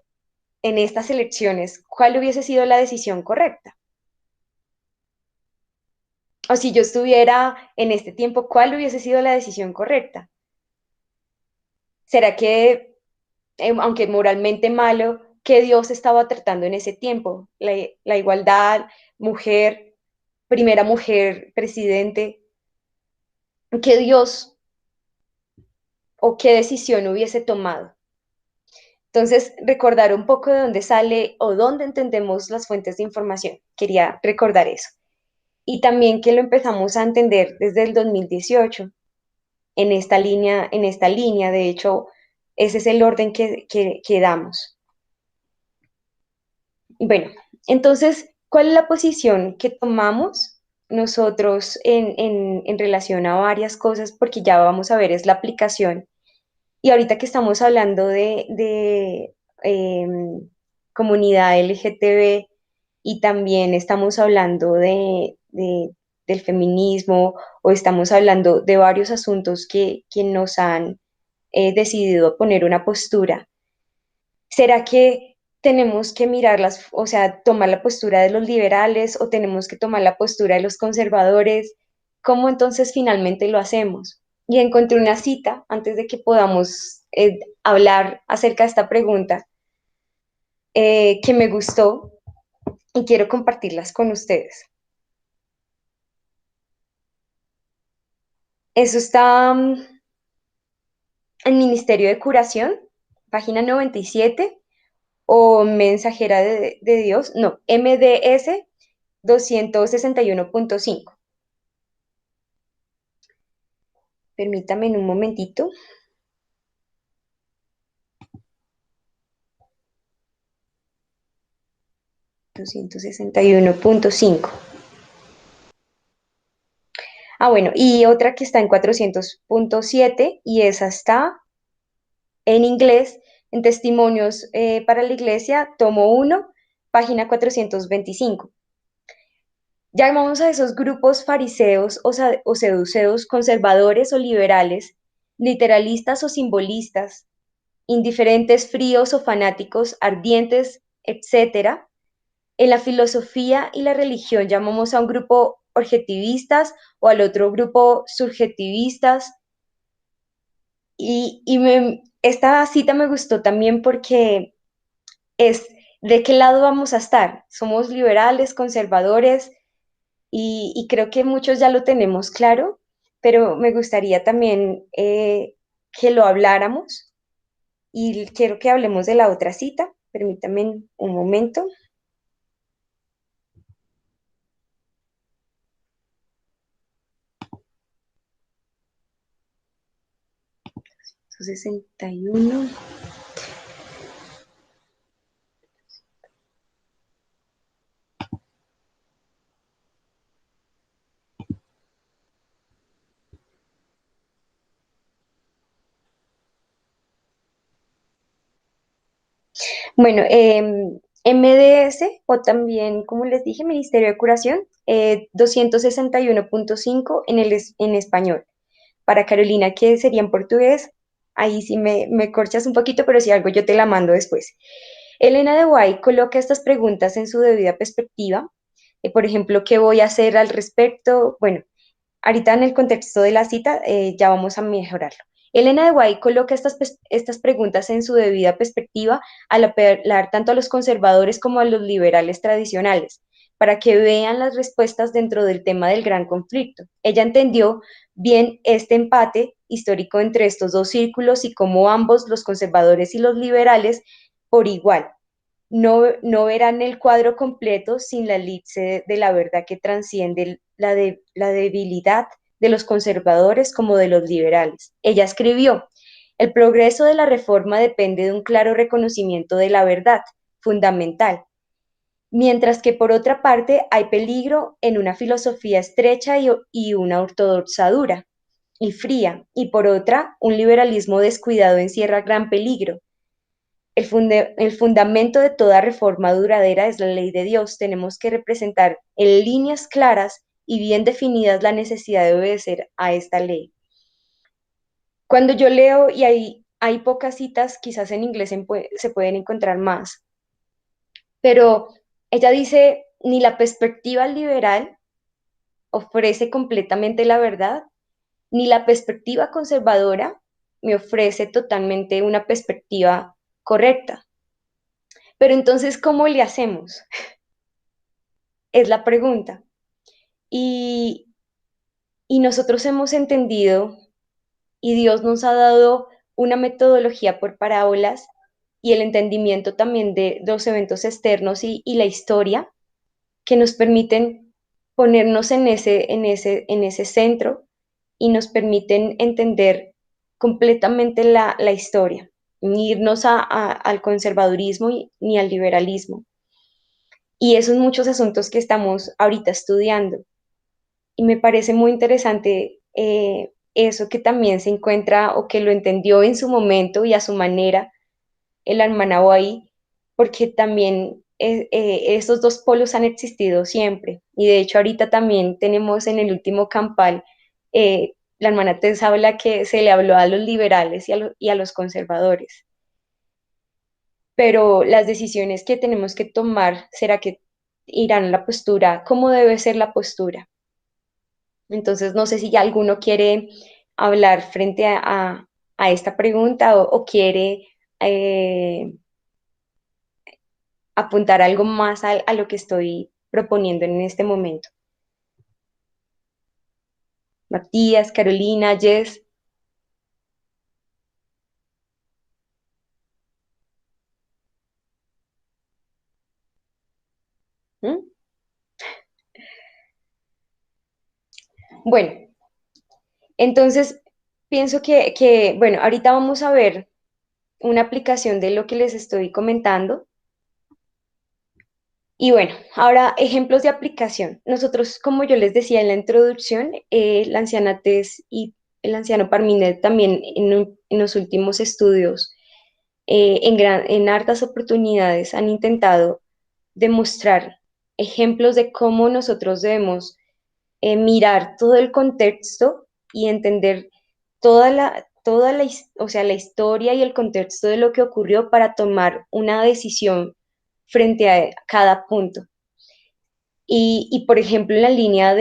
en estas elecciones, cuál hubiese sido la decisión correcta? O si yo estuviera en este tiempo, ¿cuál hubiese sido la decisión correcta? ¿Será que, aunque moralmente malo, qué Dios estaba tratando en ese tiempo? La igualdad, mujer, primera mujer presidente, ¿qué Dios o qué decisión hubiese tomado? Entonces, recordar un poco de dónde sale o dónde entendemos las fuentes de información. Quería recordar eso. Y también que lo empezamos a entender desde el 2018 en esta línea, de hecho, ese es el orden que damos. Bueno, entonces, ¿cuál es la posición que tomamos nosotros en relación a varias cosas? Porque ya vamos a ver, es la aplicación. Y ahorita que estamos hablando de comunidad LGTB y también estamos hablando del feminismo o estamos hablando de varios asuntos que nos han decidido poner una postura. ¿Será que tenemos que mirarlas, o sea, tomar la postura de los liberales o tenemos que tomar la postura de los conservadores? ¿Cómo entonces finalmente lo hacemos? Y encontré una cita antes de que podamos hablar acerca de esta pregunta que me gustó y quiero compartirlas con ustedes. Eso está en Ministerio de Curación, página 97, o Mensajera de Dios, no, MDS 261.5. Permítame en un momentito. (261.5). Bueno, y otra que está en 400.7 y esa está en inglés, en Testimonios para la Iglesia, tomo 1, página 425. Llamamos a esos grupos fariseos o seduceos, conservadores o liberales, literalistas o simbolistas, indiferentes, fríos o fanáticos, ardientes, etcétera. En la filosofía y la religión llamamos a un grupo objetivistas o al otro grupo subjetivistas. Esta cita me gustó también porque es de qué lado vamos a estar. Somos liberales, conservadores, y creo que muchos ya lo tenemos claro, pero me gustaría también que lo habláramos y quiero que hablemos de la otra cita. Permítanme un momento. 61. Bueno, MDS o también, como les dije, Ministerio de Curación, 261.5 en español. Para Carolina, que sería en portugués, ahí sí me corchas un poquito, pero si algo yo te la mando después. Elena de White coloca estas preguntas en su debida perspectiva. Por ejemplo, ¿qué voy a hacer al respecto? Bueno, ahorita en el contexto de la cita ya vamos a mejorarlo. Elena de White coloca estas preguntas en su debida perspectiva al apelar tanto a los conservadores como a los liberales tradicionales. para que vean las respuestas dentro del tema del gran conflicto. Ella entendió bien este empate histórico entre estos dos círculos y cómo ambos, los conservadores y los liberales, por igual, no verán el cuadro completo sin la elipse de la verdad que transciende la debilidad de los conservadores como de los liberales. Ella escribió: el progreso de la reforma depende de un claro reconocimiento de la verdad fundamental, mientras que por otra parte hay peligro en una filosofía estrecha y una ortodoxa dura y fría, y por otra, un liberalismo descuidado encierra gran peligro. El fundamento de toda reforma duradera es la ley de Dios. Tenemos que representar en líneas claras y bien definidas la necesidad de obedecer a esta ley. Cuando yo leo, y hay pocas citas, quizás en inglés se pueden encontrar más, pero ella dice, ni la perspectiva liberal ofrece completamente la verdad, ni la perspectiva conservadora me ofrece totalmente una perspectiva correcta. Pero entonces, ¿cómo le hacemos? Es la pregunta. Y, y nosotros hemos entendido, y Dios nos ha dado una metodología por parábolas y el entendimiento también de los eventos externos y la historia que nos permiten ponernos en ese centro y nos permiten entender completamente la historia, ni irnos al conservadurismo ni al liberalismo. Y esos muchos asuntos que estamos ahorita estudiando. Y me parece muy interesante eso que también se encuentra o que lo entendió en su momento y a su manera el Almanahui, porque también estos dos polos han existido siempre. Y de hecho ahorita también tenemos en el último campal, la hermana Tess habla que se le habló a los liberales y a los conservadores. Pero las decisiones que tenemos que tomar, ¿será que irán a la postura? ¿Cómo debe ser la postura? Entonces, no sé si alguno quiere hablar frente a esta pregunta o quiere apuntar algo más a lo que estoy proponiendo en este momento. Matías, Carolina, Jess. ¿Mm? Bueno, entonces pienso bueno, ahorita vamos a ver una aplicación de lo que les estoy comentando. Y bueno, ahora ejemplos de aplicación. Nosotros, como yo les decía en la introducción, la anciana Tess y el anciano Parminet también en los últimos estudios, en hartas oportunidades han intentado demostrar ejemplos de cómo nosotros debemos mirar todo el contexto y entender o sea, la historia y el contexto de lo que ocurrió para tomar una decisión frente a cada punto. Por ejemplo, en la línea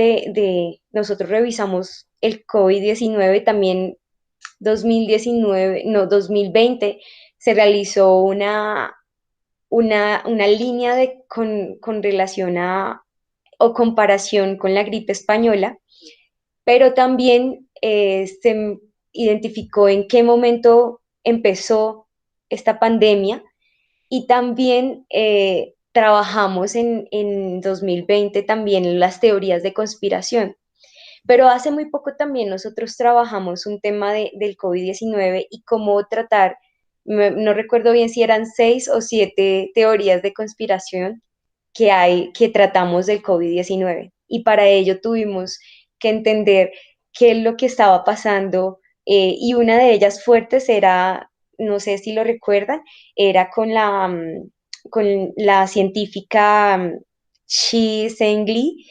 nosotros revisamos el COVID-19, también 2019, no, 2020, se realizó una línea con relación o comparación con la gripe española, pero también se identificó en qué momento empezó esta pandemia y también trabajamos en 2020 también las teorías de conspiración. Pero hace muy poco también nosotros trabajamos un tema del COVID-19 y cómo tratar, no recuerdo bien si eran 6 o 7 teorías de conspiración que tratamos del COVID-19. Y para ello tuvimos que entender qué es lo que estaba pasando y una de ellas fuertes era, no sé si lo recuerdan, era con la científica Shi Zhengli,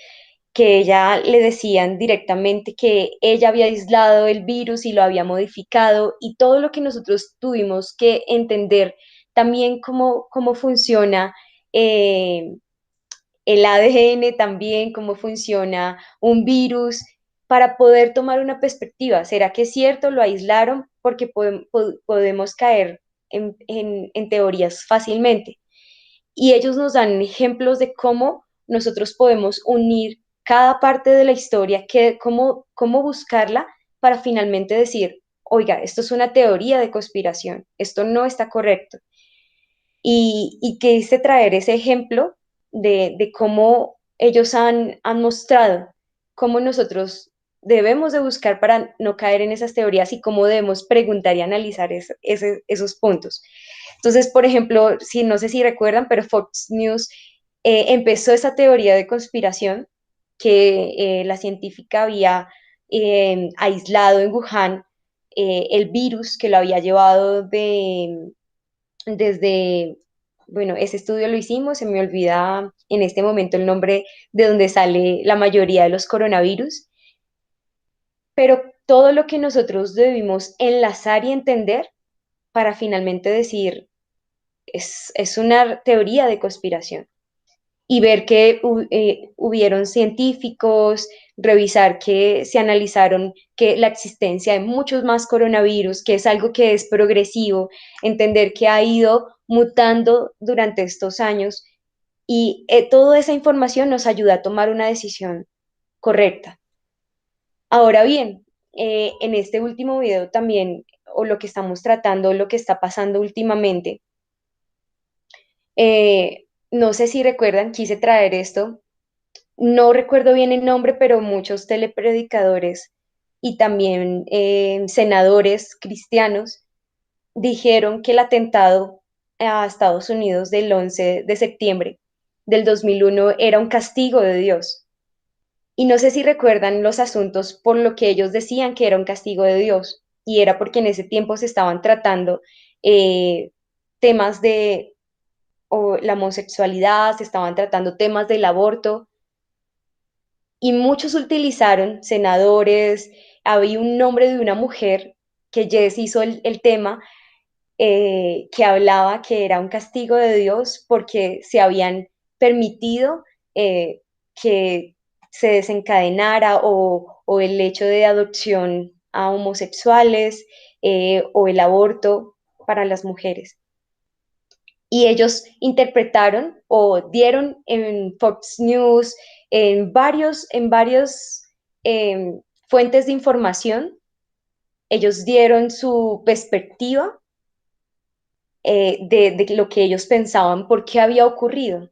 que ella le decían directamente que ella había aislado el virus y lo había modificado y todo lo que nosotros tuvimos que entender también cómo funciona el ADN también, cómo funciona un virus, para poder tomar una perspectiva. ¿Será que es cierto? ¿Lo aislaron? Porque podemos caer en teorías fácilmente. Y ellos nos dan ejemplos de cómo nosotros podemos unir cada parte de la historia, cómo buscarla para finalmente decir, oiga, esto es una teoría de conspiración, esto no está correcto. Y quise traer ese ejemplo de cómo ellos han mostrado cómo nosotros debemos de buscar para no caer en esas teorías y cómo debemos preguntar y analizar esos puntos. Entonces, por ejemplo, si no sé si recuerdan, pero Fox News empezó esa teoría de conspiración que la científica había aislado en Wuhan el virus que lo había llevado desde, bueno, ese estudio lo hicimos, se me olvida en este momento el nombre de donde sale la mayoría de los coronavirus, pero todo lo que nosotros debimos enlazar y entender para finalmente decir, es una teoría de conspiración y ver que hubieron científicos, revisar que se analizaron que la existencia de muchos más coronavirus, que es algo que es progresivo, entender que ha ido mutando durante estos años y toda esa información nos ayuda a tomar una decisión correcta. Ahora bien, en este último video también, o lo que estamos tratando, lo que está pasando últimamente, no sé si recuerdan, quise traer esto. No recuerdo bien el nombre, pero muchos telepredicadores y también senadores cristianos dijeron que el atentado a Estados Unidos del 11 de septiembre del 2001 era un castigo de Dios. Y no sé si recuerdan los asuntos por lo que ellos decían que era un castigo de Dios. Y era porque en ese tiempo se estaban tratando eh, temas de la homosexualidad, se estaban tratando temas del aborto y muchos utilizaron, senadores, había un nombre de una mujer que Jess hizo el tema, que hablaba que era un castigo de Dios porque se habían permitido que se desencadenara o el hecho de adopción a homosexuales o el aborto para las mujeres. Y ellos interpretaron o dieron en Fox News, en varios eh, fuentes de información, ellos dieron su perspectiva de lo que ellos pensaban por qué había ocurrido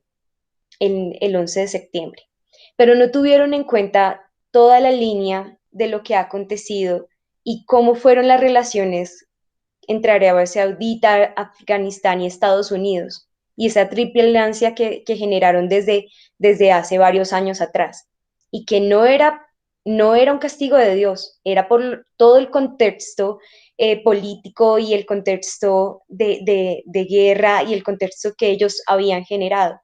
el 11 de septiembre. Pero no tuvieron en cuenta toda la línea de lo que ha acontecido y cómo fueron las relaciones entre Arabia Saudita, Afganistán y Estados Unidos, y esa triple alianza que generaron desde hace varios años atrás, y que no era un castigo de Dios, era por todo el contexto político y el contexto de guerra y el contexto que ellos habían generado.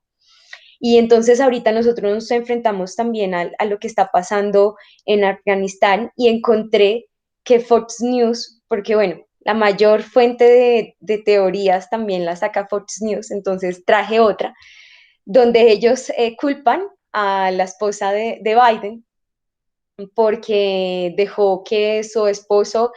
Y entonces ahorita nosotros nos enfrentamos también a lo que está pasando en Afganistán y encontré que Fox News, porque bueno, la mayor fuente de teorías también la saca Fox News, entonces traje otra, donde ellos culpan a la esposa de Biden porque dejó que su esposo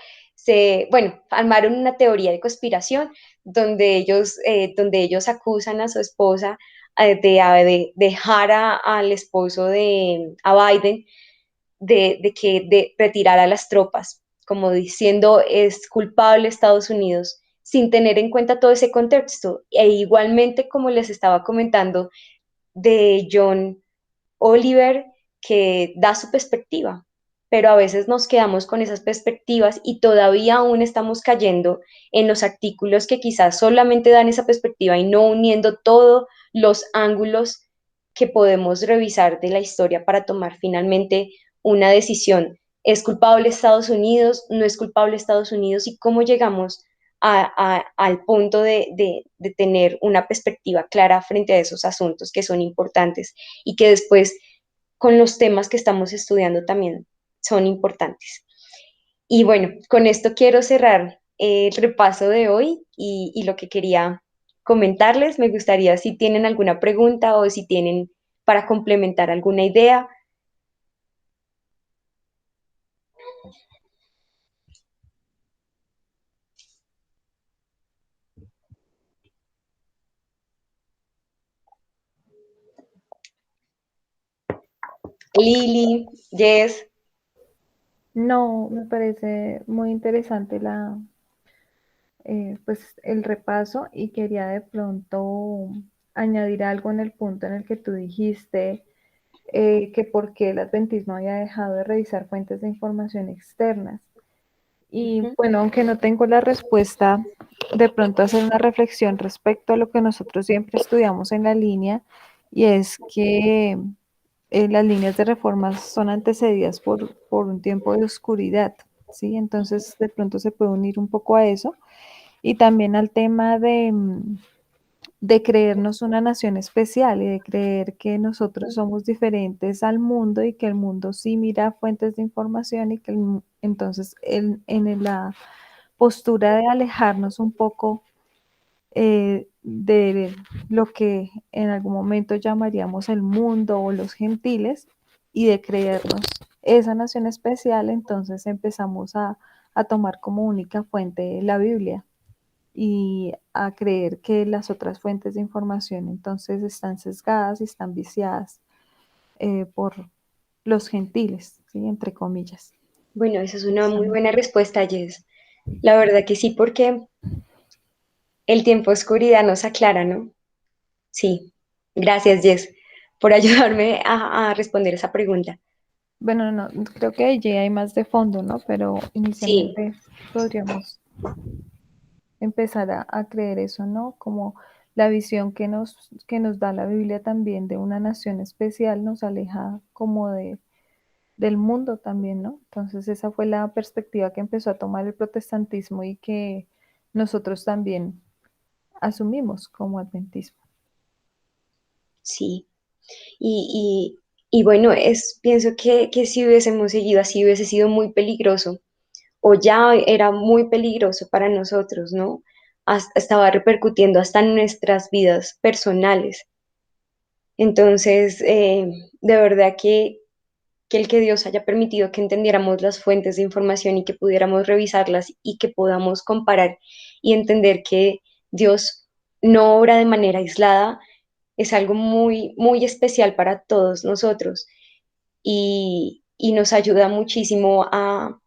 bueno, armaron una teoría de conspiración donde ellos acusan a su esposa de dejar al esposo a Biden de retirar a las tropas, como diciendo es culpable Estados Unidos, sin tener en cuenta todo ese contexto. E igualmente, como les estaba comentando, de John Oliver, que da su perspectiva, pero a veces nos quedamos con esas perspectivas y todavía aún estamos cayendo en los artículos que quizás solamente dan esa perspectiva y no uniendo todos los ángulos que podemos revisar de la historia para tomar finalmente una decisión. ¿Es culpable Estados Unidos? ¿No es culpable Estados Unidos? ¿Y cómo llegamos al punto de tener una perspectiva clara frente a esos asuntos que son importantes y que después con los temas que estamos estudiando también son importantes? Y bueno, con esto quiero cerrar el repaso de hoy y lo que quería comentarles. Me gustaría si tienen alguna pregunta o si tienen para complementar alguna idea. Lili, Jess. No, me parece muy interesante pues el repaso y quería de pronto añadir algo en el punto en el que tú dijiste que por qué el adventismo había dejado de revisar fuentes de información externas. Y Ujú. bueno, aunque no tengo la respuesta, de pronto hacer una reflexión respecto a lo que nosotros siempre estudiamos en la línea, y es que las líneas de reformas son antecedidas por un tiempo de oscuridad, ¿sí? Entonces, de pronto se puede unir un poco a eso y también al tema de creernos una nación especial y de creer que nosotros somos diferentes al mundo y que el mundo sí mira fuentes de información y que entonces en la postura de alejarnos un poco de lo que en algún momento llamaríamos el mundo o los gentiles y de creernos esa nación especial, entonces empezamos a tomar como única fuente la Biblia y a creer que las otras fuentes de información entonces están sesgadas y están viciadas por los gentiles, ¿sí? Entre comillas. Bueno, esa es una muy buena respuesta, Jess. La verdad que sí, porque el tiempo de oscuridad nos aclara, ¿no? Sí. Gracias, Jess, por ayudarme a responder esa pregunta. Bueno, no, creo que allí hay más de fondo, ¿no? Pero Sí, inicialmente podríamos empezar a creer eso, ¿no? Como la visión que nos da la Biblia también de una nación especial nos aleja como del mundo también, ¿no? Entonces esa fue la perspectiva que empezó a tomar el protestantismo y que nosotros también asumimos como adventismo. sí. Y bueno, pienso que si hubiésemos seguido así hubiese sido muy peligroso, o ya era muy peligroso para nosotros, ¿no? Estaba repercutiendo hasta en nuestras vidas personales. Entonces, de verdad que el que Dios haya permitido que entendiéramos las fuentes de información y que pudiéramos revisarlas y que podamos comparar y entender que Dios no obra de manera aislada, es algo muy, muy especial para todos nosotros y nos ayuda muchísimo a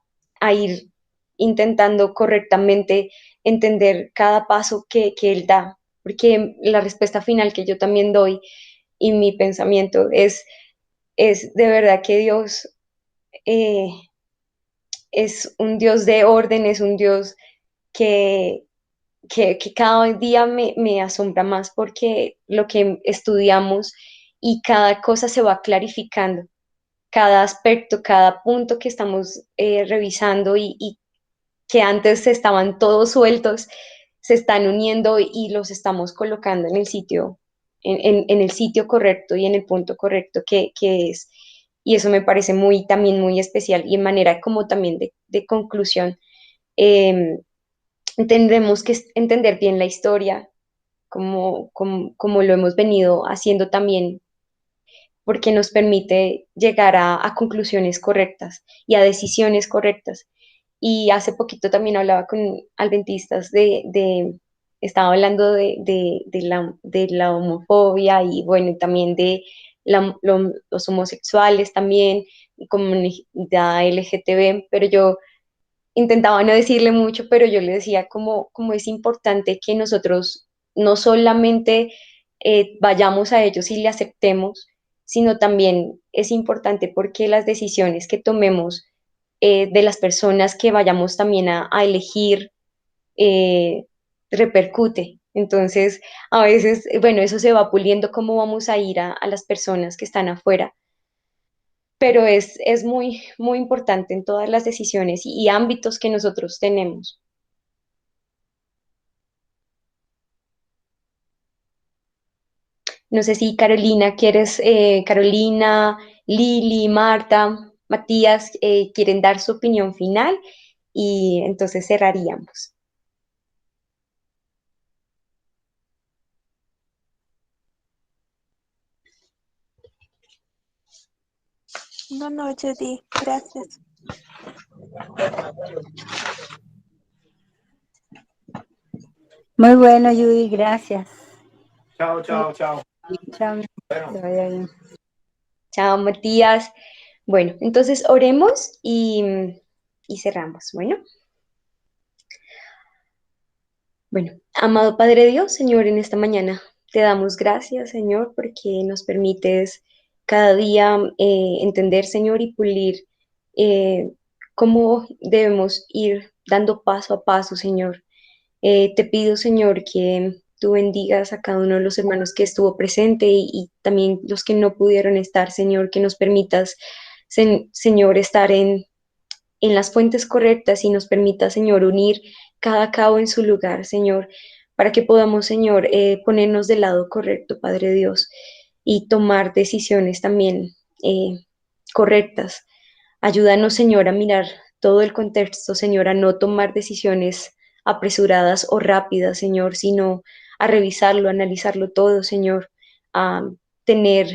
ir intentando correctamente entender cada paso que Él da, porque la respuesta final que yo también doy y mi pensamiento es de verdad que Dios eh, es un Dios de orden, es un Dios que, que cada día me asombra más porque lo que estudiamos y cada cosa se va clarificando, cada aspecto, cada punto que estamos revisando y que antes estaban todos sueltos, se están uniendo y los estamos colocando en el sitio, en el sitio correcto y en el punto correcto que es. Y eso me parece muy, también muy especial y en manera como también de conclusión. eh, Tendremos que entender bien la historia, como lo hemos venido haciendo también, porque nos permite llegar a conclusiones correctas y a decisiones correctas. Y hace poquito también hablaba con adventistas estaba hablando de la homofobia y bueno, y también de los homosexuales también, y comunidad LGTB, pero yo intentaba no decirle mucho, pero yo le decía como es importante que nosotros no solamente vayamos a ellos y le aceptemos, sino también es importante porque las decisiones que tomemos de las personas que vayamos también a elegir eh, repercute. Entonces, a veces, bueno, eso se va puliendo cómo vamos a ir a las personas que están afuera, pero es muy, muy importante en todas las decisiones y ámbitos que nosotros tenemos. No sé si Carolina, Carolina, Lili, Marta, Matías, quieren dar su opinión final y entonces cerraríamos. No, no, Judy, gracias. Muy bueno, Judy, gracias. Chao, chao, chao. Chao, Bueno. que vaya bien. Chao, Matías. Bueno, entonces oremos y cerramos. Bueno, amado Padre Dios, Señor, en esta mañana te damos gracias, Señor, porque nos permites cada día entender, Señor, y pulir eh, cómo debemos ir dando paso a paso, Señor. Te pido, Señor, que tú bendigas a cada uno de los hermanos que estuvo presente y también los que no pudieron estar, Señor, que nos permitas, Señor, estar en las fuentes correctas y nos permita, Señor, unir cada cabo en su lugar, Señor, para que podamos, Señor, ponernos del lado correcto, Padre Dios, y tomar decisiones también correctas. Ayúdanos, Señor, a mirar todo el contexto, Señor, a no tomar decisiones apresuradas o rápidas, Señor, sino a revisarlo, a analizarlo todo, Señor, a tener,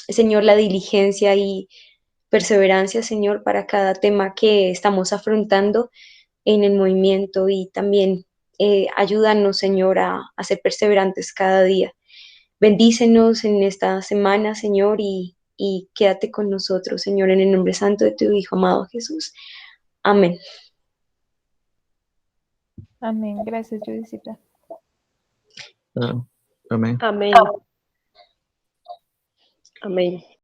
Señor, la diligencia y perseverancia, Señor, para cada tema que estamos afrontando en el movimiento y también ayúdanos, Señor, a ser perseverantes cada día. Bendícenos en esta semana, Señor, y quédate con nosotros, Señor, en el nombre santo de tu Hijo amado Jesús. Amén. Amén. Gracias, Judicita. Ah, amén. Amén. Amén.